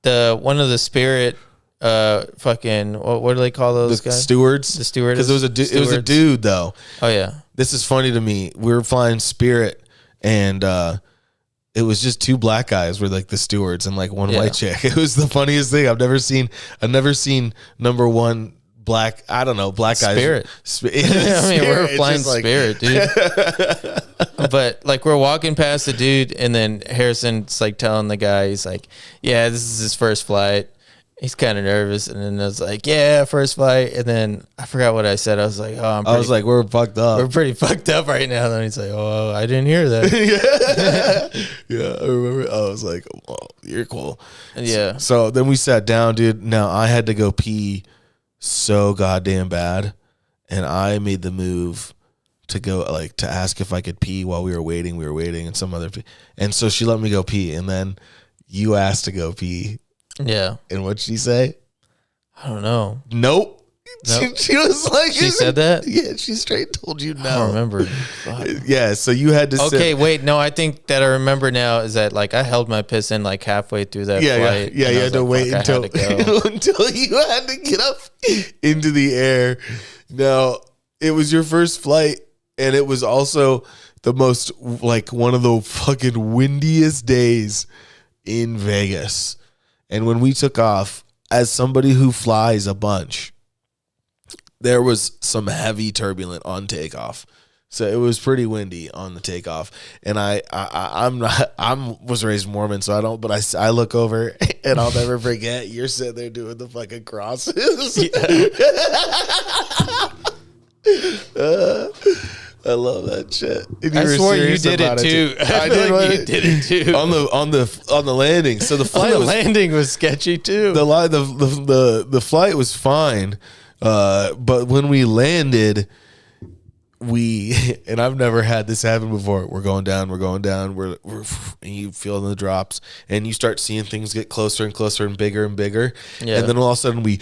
one of the Spirit, what do they call those guys? Stewards. The stewardess. Because it was a dude though. Oh yeah. This is funny to me. We were flying Spirit, and it was just two black guys were the stewards, and one white chick. It was the funniest thing. I've never seen number one black. I don't know, black guys. Spirit. I mean, we're flying Spirit, dude. But we're walking past the dude, and then Harrison's telling the guy, he's like, yeah, this is his first flight. He's kind of nervous, and then I was like, yeah, first flight. And then I forgot what I said. I was like, we're fucked up. We're pretty fucked up right now. Then he's like, oh, I didn't hear that. Yeah, I remember. I was like, oh, you're cool. Yeah. So then we sat down, dude. Now I had to go pee so goddamn bad, and I made the move to go to ask if I could pee while we were waiting, and some other and so she let me go pee, and then you asked to go pee. Yeah. And what'd she say? I don't know. Nope. She was like, she said that? Yeah, she straight told you no. I don't remember. Yeah, so you had to okay, wait, no, I think that I remember now is that I held my piss in halfway through that flight. Yeah, you had to wait until you had to get up into the air. Now, it was your first flight, and it was also the most one of the fucking windiest days in Vegas. And when we took off, as somebody who flies a bunch, there was some heavy turbulence on takeoff. So it was pretty windy on the takeoff. And I was raised Mormon, so I don't, but I look over, and I'll never forget, you're sitting there doing the fucking crosses. I love that shit. I swore you did it too. I did. You did it too on the landing. So the flight landing was sketchy too. The flight was fine, but when we landed, and I've never had this happen before. We're going down, we're and you feel the drops, and you start seeing things get closer and closer and bigger, and then all of a sudden we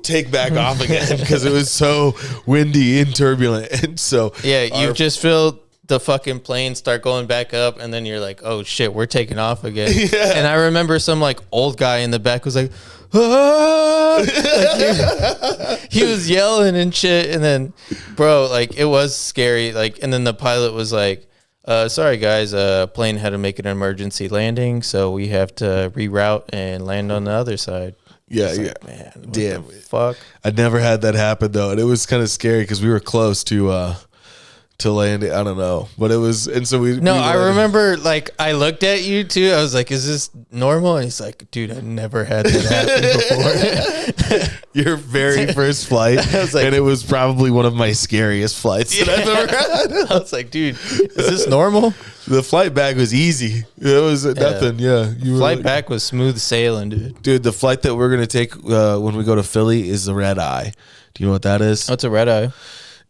take back off again because it was so windy and turbulent, and so you just feel the fucking plane start going back up, and then you're like, oh shit, we're taking off again. Yeah. And I remember some like old guy in the back was like, ah! Like he was yelling and shit, and then bro, like it was scary, like, and then the pilot was like, sorry guys, plane had to make an emergency landing, so we have to reroute and land on the other side. Yeah, like, man, what damn the fuck. I never had that happen though, and it was kind of scary because we were close to land it. I don't know, but it was, and so we. No, I remember, like, I looked at you too. I was like, "Is this normal?" And he's like, "Dude, I never had that happen before." Your very first flight, I was like, and it was probably one of my scariest flights that I've ever had. I was like, "Dude, is this normal?" The flight back was easy. It was nothing. Yeah, flight back was smooth sailing, dude. Dude, the flight that we're gonna take when we go to Philly is the red eye. Do you know what that is? What's a red eye?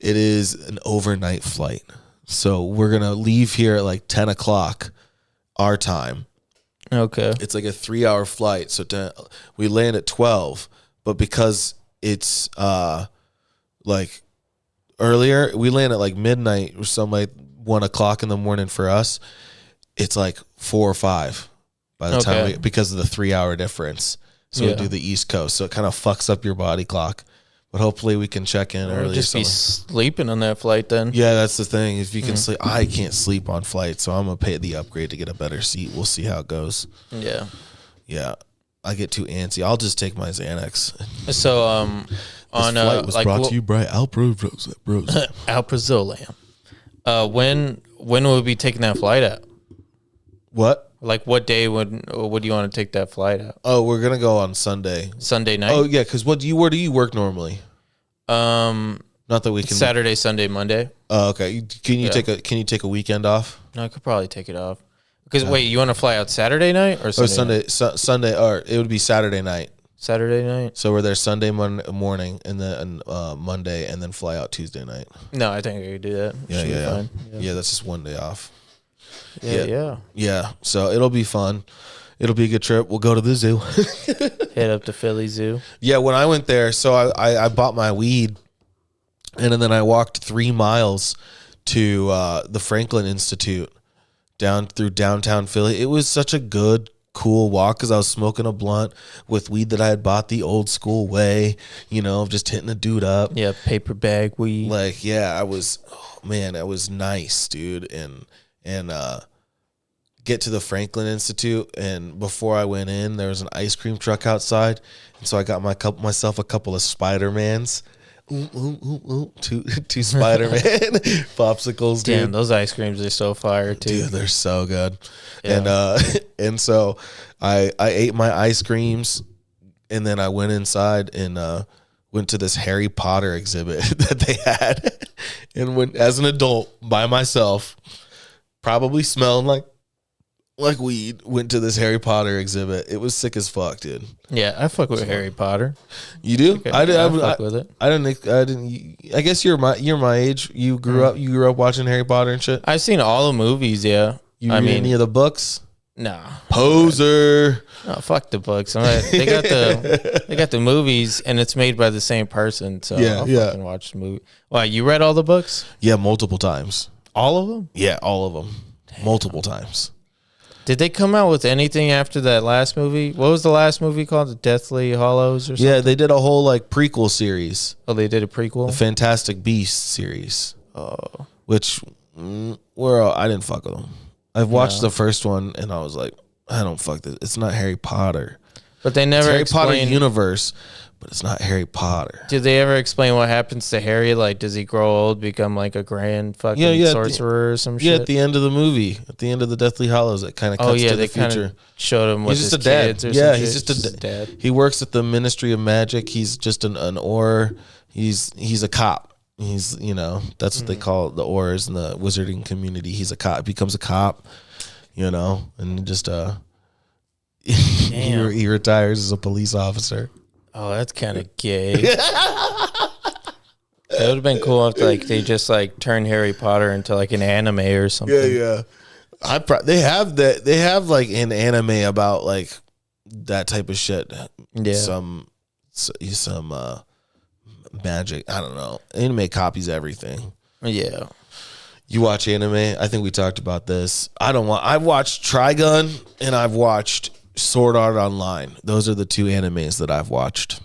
It is an overnight flight. So we're going to leave here at like 10 o'clock our time. Okay. It's like a 3-hour flight. So we land at 12. But because it's like earlier, we land at like midnight or something, like 1 o'clock in the morning for us. It's like 4 or 5 by the time because of the 3-hour difference. So we do the East Coast. So it kind of fucks up your body clock. But hopefully we can check in early. Just be sleeping on that flight then. Yeah, that's the thing. If you can sleep, I can't sleep on flights, so I'm gonna pay the upgrade to get a better seat. We'll see how it goes. Yeah. Yeah, I get too antsy. I'll just take my Xanax. So on flight was brought to you by Alprazolam. When will we be taking that flight out? What? Like what day would you want to take that flight out? Oh, we're gonna go on Sunday. Sunday night. Oh yeah, because where do you work normally? Not that we can. Saturday, Sunday, Monday. Oh, okay. Can you take a weekend off? No, I could probably take it off. Because wait, you want to fly out Saturday night or Sunday? Sunday, or it would be Saturday night. Saturday night. So we're there Sunday morning and then Monday, and then fly out Tuesday night. No, I think I could do that. Yeah. Yeah, that's just one day off. Yeah. So it'll be fun. It'll be a good trip. We'll go to the zoo. Head up to Philly Zoo. Yeah, when I went there, so I bought my weed, and then I walked 3 miles to the Franklin Institute down through downtown Philly. It was such a good, cool walk because I was smoking a blunt with weed that I had bought the old school way, just hitting a dude up. Yeah, paper bag weed. Like, yeah, I was nice, dude. And get to the Franklin Institute, and before I went in, there was an ice cream truck outside, and so I got myself a couple of Spider-Mans. Two Spider-Man popsicles, dude. Damn, those ice creams are so fire too. Dude, they're so good. Yeah. And so I ate my ice creams, and then I went inside and went to this Harry Potter exhibit that they had, and went as an adult by myself, probably smelling like weed, went to this Harry Potter exhibit. It was sick as fuck, dude. Yeah, I fuck with Harry Potter. You do? Okay. I fuck with it. I didn't. I guess you're my age. You grew up watching Harry Potter and shit. I've seen all the movies. Yeah. You read any of the books? Nah. Poser. No, fuck the books. They got the movies, and it's made by the same person. So I'll fucking watch the movie. Why, you read all the books? Yeah, multiple times. All of them? Yeah, all of them. Damn. Multiple times. Did they come out with anything after that last movie? What was the last movie called? The Deathly Hallows or something? Yeah, they did a whole prequel series. Oh, they did a prequel? The Fantastic Beasts series. Oh. Which, I didn't fuck with them. I've watched the first one, and I was like, I don't fuck this. It's not Harry Potter. But they never Harry Potter universe, but it's not Harry Potter. Did they ever explain what happens to Harry? Like, does he grow old, become like a grand fucking sorcerer or some shit? Yeah, at the end of the movie, at the end of the Deathly Hallows, it kind of cuts to the future. Showed him with his just a dad. kids or yeah, some he's shit. just a dad. He works at the Ministry of Magic. He's just an Auror. He's a cop. He's that's what they call the Aurors in the wizarding community. He's a cop. Becomes a cop, and just he retires as a police officer. Oh, that's kind of gay. It would have been cool if like they just like turned Harry Potter into like an anime or something. Yeah. They have that. They have like an anime about like that type of shit. Yeah. Some magic. I don't know. Anime copies everything. Yeah. You watch anime? I think we talked about this. I've watched Trigun and I've watched Sword Art Online. Those are the two animes that I've watched.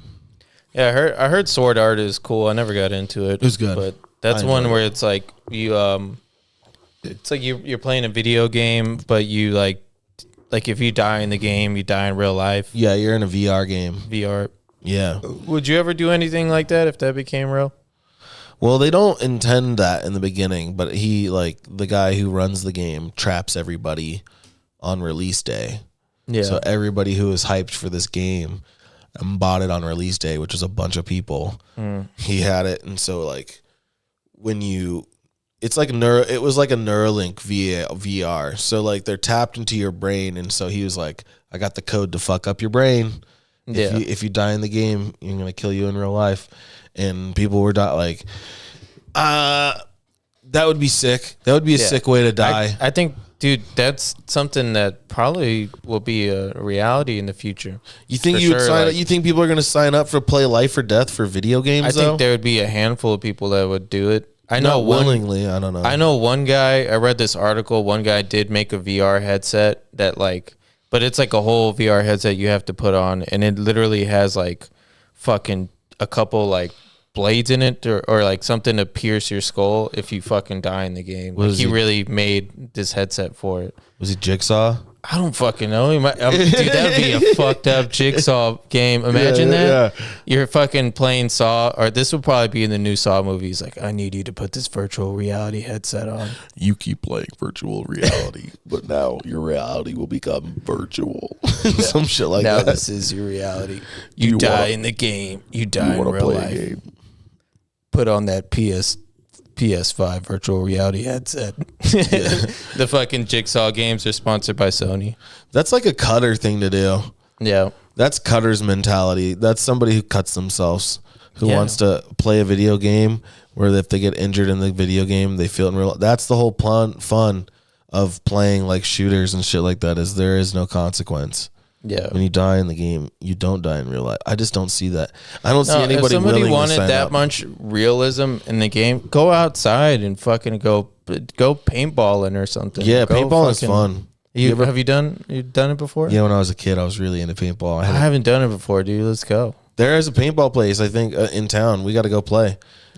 Yeah, I heard Sword Art is cool. I never got into it. It was good. But that's one where it's like it's like you're playing a video game, but you like if you die in the game, you die in real life. Yeah, you're in a VR game. VR. Yeah. Would you ever do anything like that if that became real? Well, they don't intend that in the beginning, but he, like, the guy who runs the game traps everybody on release day. Yeah. So everybody who was hyped for this game and bought it on release day, which was a bunch of people, he had it. And so, like, it was like a Neuralink VR. So, like, they're tapped into your brain. And so he was like, I got the code to fuck up your brain. If you die in the game, you're going to kill you in real life. And people were like, that would be sick. That would be a sick way to die. I think, dude, that's something that probably will be a reality in the future. You think you would sign up? You think people are going to sign up for play life or death for video games? I think there would be a handful of people that would do it. I know willingly. I don't know. I know one guy. I read this article. One guy did make a VR headset that but it's like a whole VR headset you have to put on, and it literally has like fucking a couple like blades in it or like something to pierce your skull if you fucking die in the game. Like he really made this headset for it. Was he Jigsaw? I don't fucking know. Dude, that would be a fucked up Jigsaw game. Imagine that. Yeah. You're fucking playing Saw, or this would probably be in the new Saw movies. Like, I need you to put this virtual reality headset on. You keep playing virtual reality, but now your reality will become virtual. Some shit like that. Now this is your reality. You die in the game. You die in real life. Put on that PS5 virtual reality headset. The fucking Jigsaw games are sponsored by Sony. That's like a cutter thing to do. Yeah. That's cutter's mentality. That's somebody who cuts themselves, who wants to play a video game where if they get injured in the video game, they feel it in real life. That's the whole fun of playing like shooters and shit like that, is there is no consequence. Yeah. When you die in the game, you don't die in real life. I just don't see that. I don't see anybody willing to sign up. If somebody wanted that much realism in the game, go outside and fucking go paintballing or something. Yeah, paintball is fun. Have you done it before? Yeah, when I was a kid, I was really into paintball. I haven't done it before, dude. Let's go. There is a paintball place, I think, in town. We got to go play.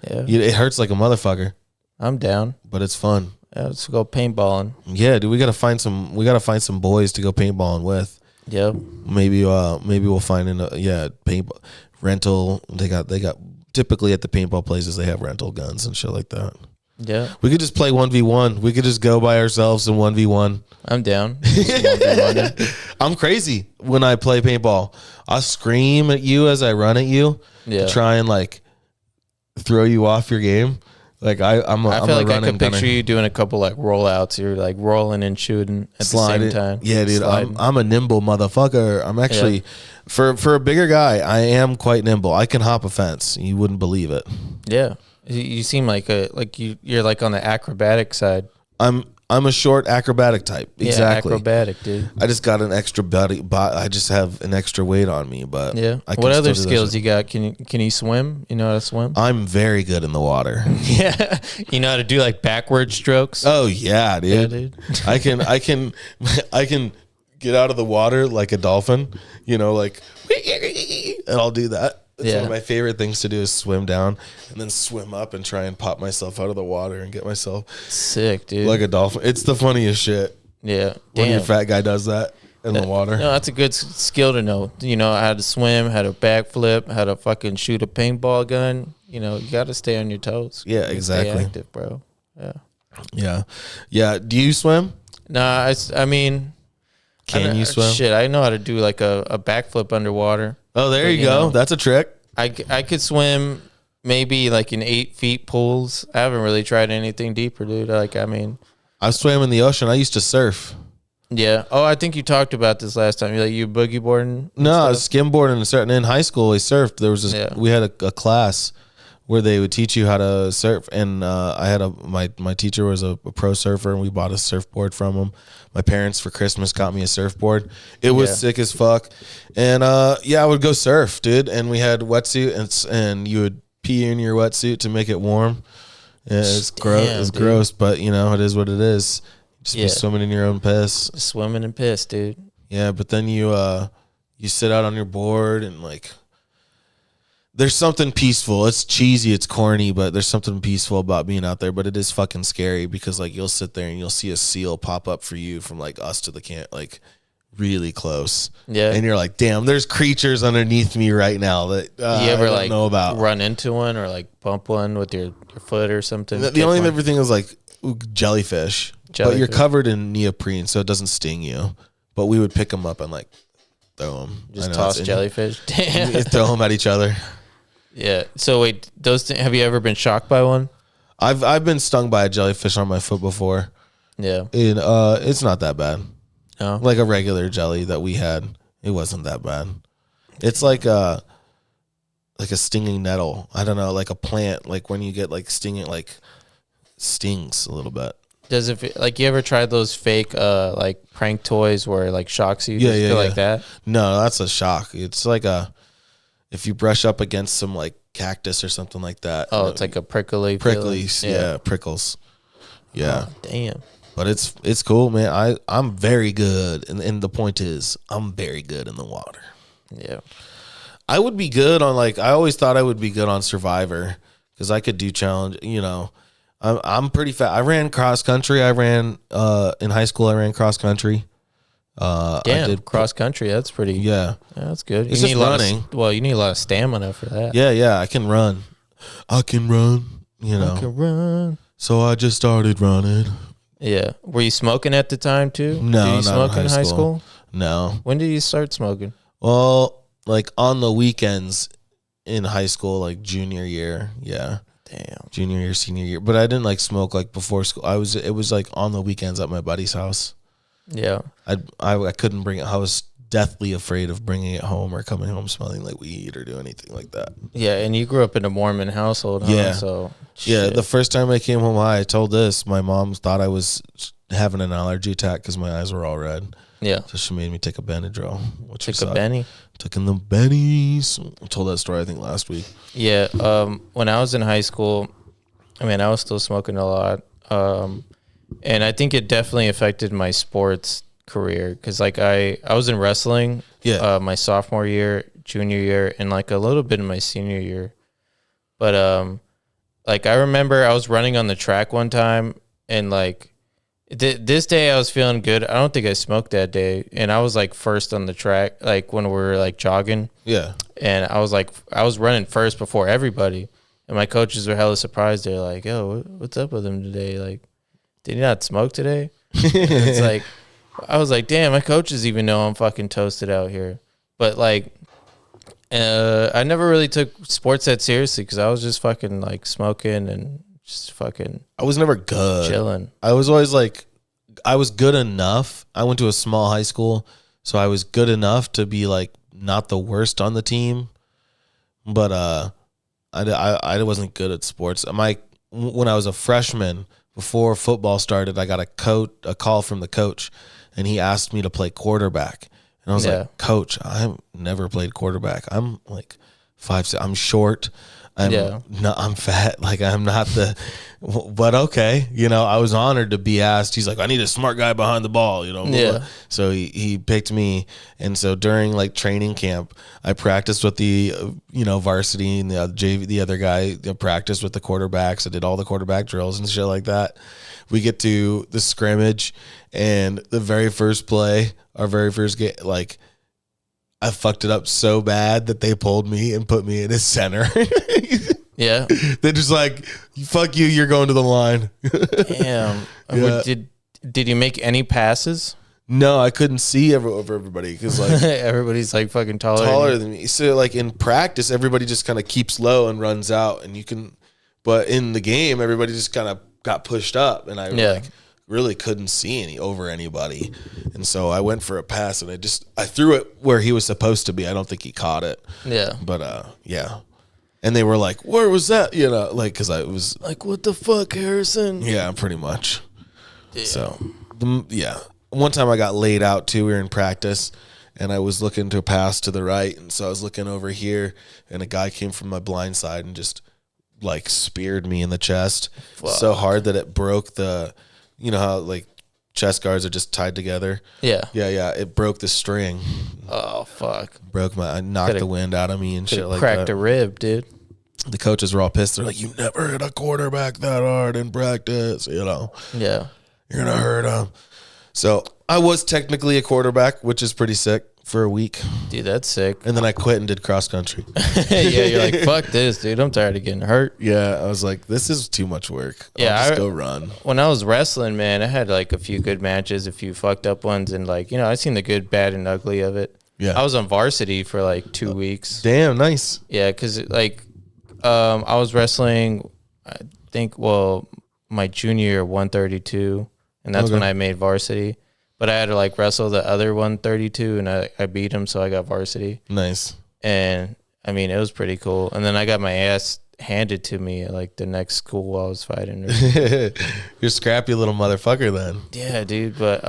Yeah. It hurts like a motherfucker. I'm down. But it's fun. Yeah, let's go paintballing. Yeah, dude, we got to find some boys to go paintballing with. Yeah, maybe we'll find paintball rental. They got typically at the paintball places they have rental guns and shit like that. Yeah, we could just play 1v1. We could just go by ourselves in 1v1. I'm down. I'm crazy when I play paintball. I scream at you as I run at you to try and like throw you off your game. Like I feel like I could picture you doing a couple like rollouts. You're like rolling and shooting at the same time. Yeah, dude. I'm a nimble motherfucker. I'm actually for a bigger guy, I am quite nimble. I can hop a fence. You wouldn't believe it. Yeah, you seem like you're like on the acrobatic side. I'm a short acrobatic type. Exactly. Yeah, acrobatic, dude. I just got an extra body. I just have an extra weight on me. But what other skills you got? Can you swim? You know how to swim? I'm very good in the water. Yeah. You know how to do like backward strokes? Oh yeah, dude. I can get out of the water like a dolphin. You know, like, and I'll do that. It's one of my favorite things to do is swim down and then swim up and try and pop myself out of the water and get myself sick, dude. Like a dolphin. It's the funniest shit. Yeah. When your fat guy does that in the water. No, that's a good skill to know. You know how to swim, how to backflip, how to fucking shoot a paintball gun. You know, you got to stay on your toes. Yeah, exactly. Stay active, bro. Yeah. Yeah. Yeah. Do you swim? Nah, I mean. Can you swim? Shit, I know how to do like a backflip underwater. Oh, there you go. That's a trick. I could swim maybe like in 8 feet pools. I haven't really tried anything deeper, dude. I swam in the ocean. I used to surf. Yeah. Oh, I think you talked about this last time. You boogie boarding? No, I was skimboarding. In high school, we surfed. There was we had a class where they would teach you how to surf. And I had my teacher was a pro surfer, and we bought a surfboard from him. My parents for Christmas got me a surfboard. It was sick as fuck. And I would go surf, dude. And we had wetsuit, and you would pee in your wetsuit to make it warm. Yeah, it's gross. It's gross, but you know it is what it is. Just be swimming in your own piss. Swimming in piss, dude. Yeah, but then you sit out on your board and like. There's something peaceful. It's cheesy, it's corny, but there's something peaceful about being out there. But it is fucking scary because like you'll sit there and you'll see a seal pop up for you from like us to the camp, like really close. Yeah, and you're like, damn, there's creatures underneath me right now that you ever I don't like know about. Run into one or like bump one with your foot or something. The only everything is like jellyfish, but you're covered in neoprene, so it doesn't sting you. But we would pick them up and like throw them. Just toss jellyfish. Damn. Throw them at each other. Yeah. So wait, have you ever been shocked by one? I've been stung by a jellyfish on my foot before. Yeah. And it's not that bad. No. Like a regular jelly that we had, it wasn't that bad. It's like a stinging nettle. I don't know, like a plant. Like when you get like stinging, like stings a little bit. Does it like you ever tried those fake like prank toys where it like shocks you? Yeah. Like that? No, that's a shock. It's like if you brush up against some like cactus or something like that. Oh, it's like a prickly. Yeah, prickles. Yeah. Oh, damn. But it's cool, man. I'm very good, and the point is, I'm very good in the water. Yeah. I would be good on like I always thought I would be good on Survivor because I could do challenge. You know, I'm pretty fast. I ran cross country. I ran in high school. I ran cross country. Damn, I did cross country. That's pretty. Yeah, that's good. It's just running. You need a lot of stamina for that. Yeah. I can run. You know, I can run. So I just started running. Yeah. Were you smoking at the time too? No, did you smoke in high school? No. When did you start smoking? Well, like on the weekends in high school, like junior year. Yeah. Damn. Junior year, senior year. But I didn't like smoke like before school. It was like on the weekends at my buddy's house. Yeah. I couldn't bring it. I was deathly afraid of bringing it home or coming home smelling like weed or do anything like that. Yeah, and you grew up in a Mormon household, huh? Yeah. So yeah, the first time I came home high, I told this. My mom thought I was having an allergy attack because my eyes were all red. Yeah. So she made me take a Benadryl. Took a Benny? Taking the Bennies. I told that story, I think, last week. Yeah. When I was in high school, I mean, I was still smoking a lot. And I think it definitely affected my sports career because, like, I was in wrestling my sophomore year, junior year, and, like, a little bit in my senior year. But, like, I remember I was running on the track one time, and, like, this day I was feeling good. I don't think I smoked that day, and I was, like, first on the track, like, when we were, like, jogging. Yeah. And I was running first before everybody, and my coaches were hella surprised. They're like, yo, what's up with him today? Like, did he not smoke today? It's like, I was like, damn, my coaches even know I'm fucking toasted out here. But like, I never really took sports that seriously because I was just fucking like smoking and just fucking. I was never good. Chilling. I was always like, I was good enough. I went to a small high school, so I was good enough to be like not the worst on the team. But I wasn't good at sports. When I was a freshman. Before football started, I got a call from the coach, and he asked me to play quarterback. And I was like, Coach, I've never played quarterback. I'm like 5'6". I'm short. I'm fat. Like I'm not but okay. You know, I was honored to be asked. He's like, I need a smart guy behind the ball, you know? Yeah. So he picked me. And so during like training camp, I practiced with the, varsity and the other guy practiced with the quarterbacks. I did all the quarterback drills and shit like that. We get to the scrimmage and the very first play, our very first game, like, I fucked it up so bad that they pulled me and put me in his center. Yeah. They're just like, fuck you, you're going to the line. Damn. Yeah. Did you make any passes? No, I couldn't see over everybody because like everybody's like fucking taller than me. So like in practice, everybody just kind of keeps low and runs out, and you can. But in the game, everybody just kind of got pushed up, and I really couldn't see anybody. And so I went for a pass and I threw it where he was supposed to be. I don't think he caught it. Yeah. But yeah. And they were like, where was that? You know, like, because I was like, what the fuck, Harrison? Yeah, pretty much. Damn. So, one time I got laid out too. We were in practice, and I was looking to pass to the right, and so I was looking over here, and a guy came from my blind side and just like speared me in the chest so hard that it broke the, you know how like chest guards are just tied together. Yeah. It broke the string. Oh fuck! I knocked the wind out of me and shit like that. Cracked a rib, dude. The coaches were all pissed. They're like, "You never hit a quarterback that hard in practice, you know. Yeah, you're gonna hurt him." So I was technically a quarterback, which is pretty sick for a week. Dude, that's sick. And then I quit and did cross country. Yeah, you're like, fuck this, dude. I'm tired of getting hurt. Yeah, I was like, this is too much work. Yeah, I'll just go run. When I was wrestling, man, I had like a few good matches, a few fucked up ones, and like, you know, I seen the good, bad, and ugly of it. Yeah, I was on varsity for like 2 weeks. Damn, nice. Yeah, because like, I was wrestling, I think, my junior year, 132, and that's when I made varsity. But I had to like wrestle the other 132, and I beat him, so I got varsity. Nice. And I mean, it was pretty cool. And then I got my ass handed to me at like the next school I was fighting. You're scrappy little motherfucker then. Yeah, dude. But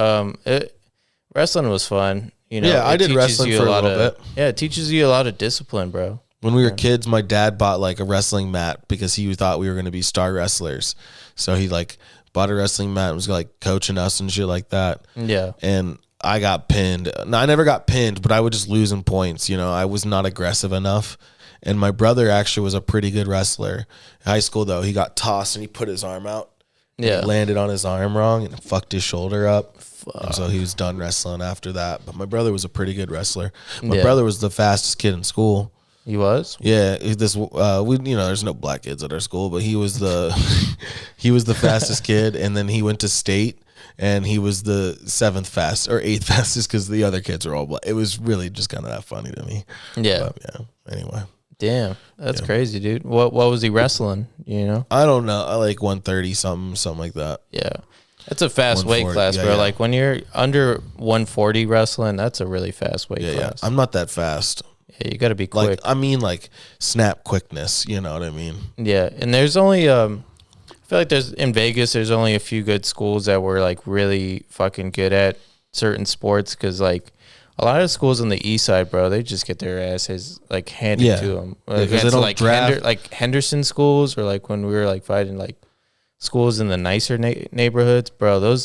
wrestling was fun. You know, yeah, I did wrestling for a little bit. Yeah, it teaches you a lot of discipline, bro. When we were kids, my dad bought like a wrestling mat because he thought we were going to be star wrestlers. So he like bought a wrestling mat and was like coaching us and shit like that. Yeah. And I got pinned. No, I never got pinned, but I would just lose in points. You know, I was not aggressive enough. And my brother actually was a pretty good wrestler. In high school, though, he got tossed and he put his arm out. Yeah. He landed on his arm wrong and fucked his shoulder up. And so he was done wrestling after that. But my brother was a pretty good wrestler. My brother was the fastest kid in school. He was? Yeah, there's no black kids at our school, but he was the fastest kid, and then he went to state, and he was the 7th fastest or 8th fastest because the other kids are all black. It was really just kind of that funny to me. Yeah. But, yeah. Anyway. Damn, that's crazy, dude. What was he wrestling? You know? I don't know. I like 130 something like that. Yeah. That's a fast weight class, bro. Yeah. Like when you're under 140 wrestling, that's a really fast weight class. Yeah. I'm not that fast. Yeah, you got to be quick. Like snap quickness, you know what I mean? Yeah, and there's only I feel like in Vegas there's only a few good schools that were like really fucking good at certain sports, because like a lot of schools on the east side, bro, they just get their asses like handed to them. Because they don't like draft. like Henderson schools, or like when we were like fighting like schools in the nicer neighborhoods, bro.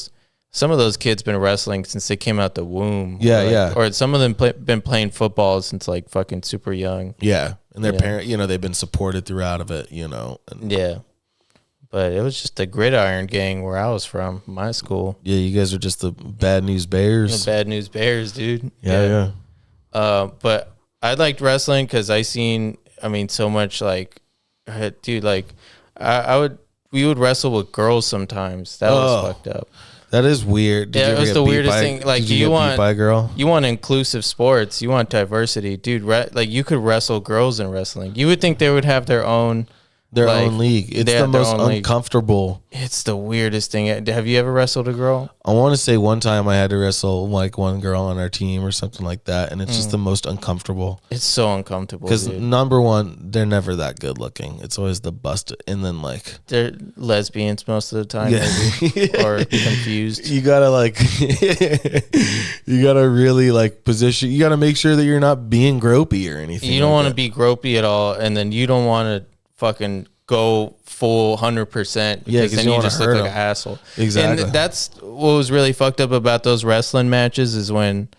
Some of those kids been wrestling since they came out the womb. Yeah, Or some of them been playing football since like fucking super young. Yeah, and their parent, you know, they've been supported throughout of it, you know. Yeah, but it was just the Gridiron gang where I was from, my school. Yeah, you guys are just the Bad News Bears. The Bad News Bears, dude. Yeah. But I liked wrestling because so much like, dude, like we would wrestle with girls sometimes. That was fucked up. That is weird. Did it was the weirdest thing. Like, you want inclusive sports. You want diversity, dude. Like, you could wrestle girls in wrestling. You would think they would have their own league. It's the most uncomfortable. It's the weirdest thing. Have you ever wrestled a girl? I want to say one time I had to wrestle like one girl on our team or something like that, and it's just the most uncomfortable. It's so uncomfortable because number one, they're never that good looking. It's always the busted, and then like they're lesbians most of the time, maybe, or confused. You gotta really like position. You gotta make sure that you're not being gropey or anything. You don't want to be gropey at all, and then you don't want to fucking go full 100%, because then you just look like an asshole. Exactly. And that's what was really fucked up about those wrestling matches, is when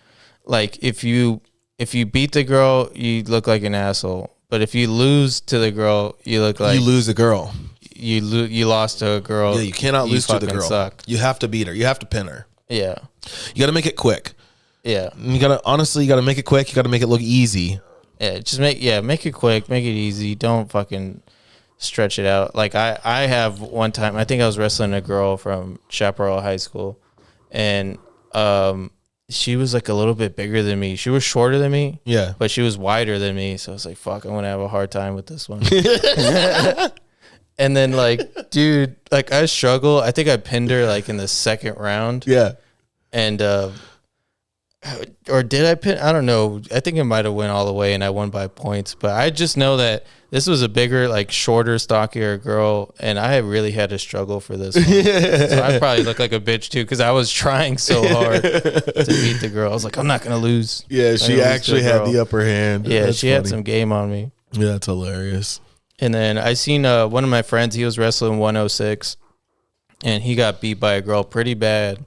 like if you beat the girl, you look like an asshole, but if you lose to the girl, you look like you lose the girl. You lost to a girl. Yeah, you cannot lose to the girl. Suck. You have to beat her. You have to pin her. Yeah. You got to make it quick. Yeah. You got to make it quick. You got to make it look easy. Yeah, just make it quick, make it easy. Don't fucking stretch it out. Like I have one time, I think I was wrestling a girl from Chaparral High School, and she was like a little bit bigger than me. She was shorter than me. Yeah. But she was wider than me. So I was like, fuck, I'm gonna have a hard time with this one. And then like, dude, like I struggle. I think I pinned her like in the second round. Yeah. And or did I pin? I don't know. I think it might have went all the way and I won by points. But I just know that this was a bigger, like shorter, stockier girl, and I really had to struggle for this one. So I probably look like a bitch too because I was trying so hard to beat the girl. I was like, I'm not gonna lose. Yeah, she actually had the upper hand. Yeah, she had some game on me. Yeah, that's hilarious. And then I seen one of my friends. He was wrestling 106, and he got beat by a girl pretty bad.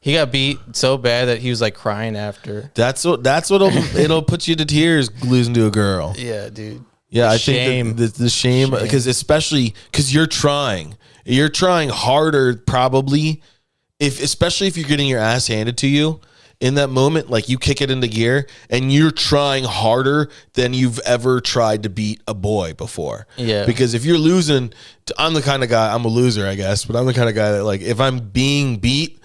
He got beat so bad that he was like crying after. That's what it'll put you to tears losing to a girl. Yeah, dude. Yeah, I think the shame because especially because you're trying harder probably especially if you're getting your ass handed to you in that moment, like you kick it into gear and you're trying harder than you've ever tried to beat a boy before. Yeah, because if you're losing, I'm the kind of guy, I'm a loser, I guess, but I'm the kind of guy that like if I'm being beat,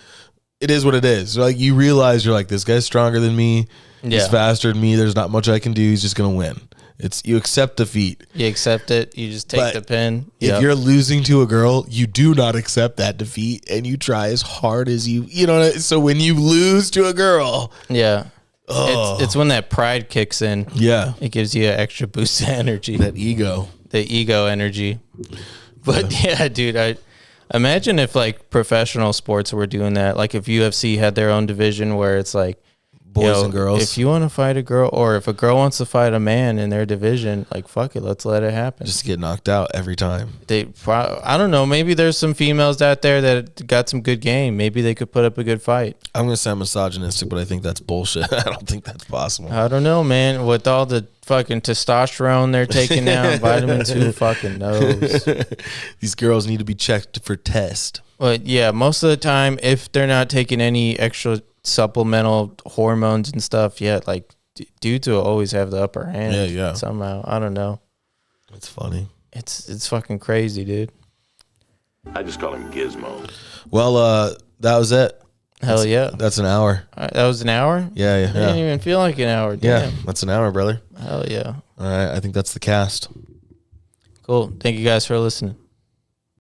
it is what it is. Like you realize you're like, this guy's stronger than me. He's faster than me. There's not much I can do. He's just gonna win. You accept defeat. You accept it. You just take the pin. If you're losing to a girl, you do not accept that defeat, and you try as hard as you know. So when you lose to a girl, it's when that pride kicks in. Yeah, it gives you an extra boost of energy. That ego, the ego energy. But yeah, dude, I imagine if like professional sports were doing that. Like if UFC had their own division where it's like boys and girls. If you want to fight a girl, or if a girl wants to fight a man in their division, like fuck it, let's let it happen. Just get knocked out every time. I don't know. Maybe there's some females out there that got some good game. Maybe they could put up a good fight. I'm gonna sound misogynistic, but I think that's bullshit. I don't think that's possible. I don't know, man. With all the fucking testosterone they're taking now, vitamins, who fucking knows? These girls need to be checked for test. But yeah, most of the time, if they're not taking any extra supplemental hormones and stuff yet, like dudes will always have the upper hand. Yeah. Somehow, I don't know. It's funny. It's fucking crazy, dude. I just call him Gizmo. Well, that was it. Hell yeah. That's an hour. That was an hour? Yeah. It didn't even feel like an hour. Damn. Yeah, that's an hour, brother. Hell yeah. All right, I think that's the cast. Cool. Thank you guys for listening.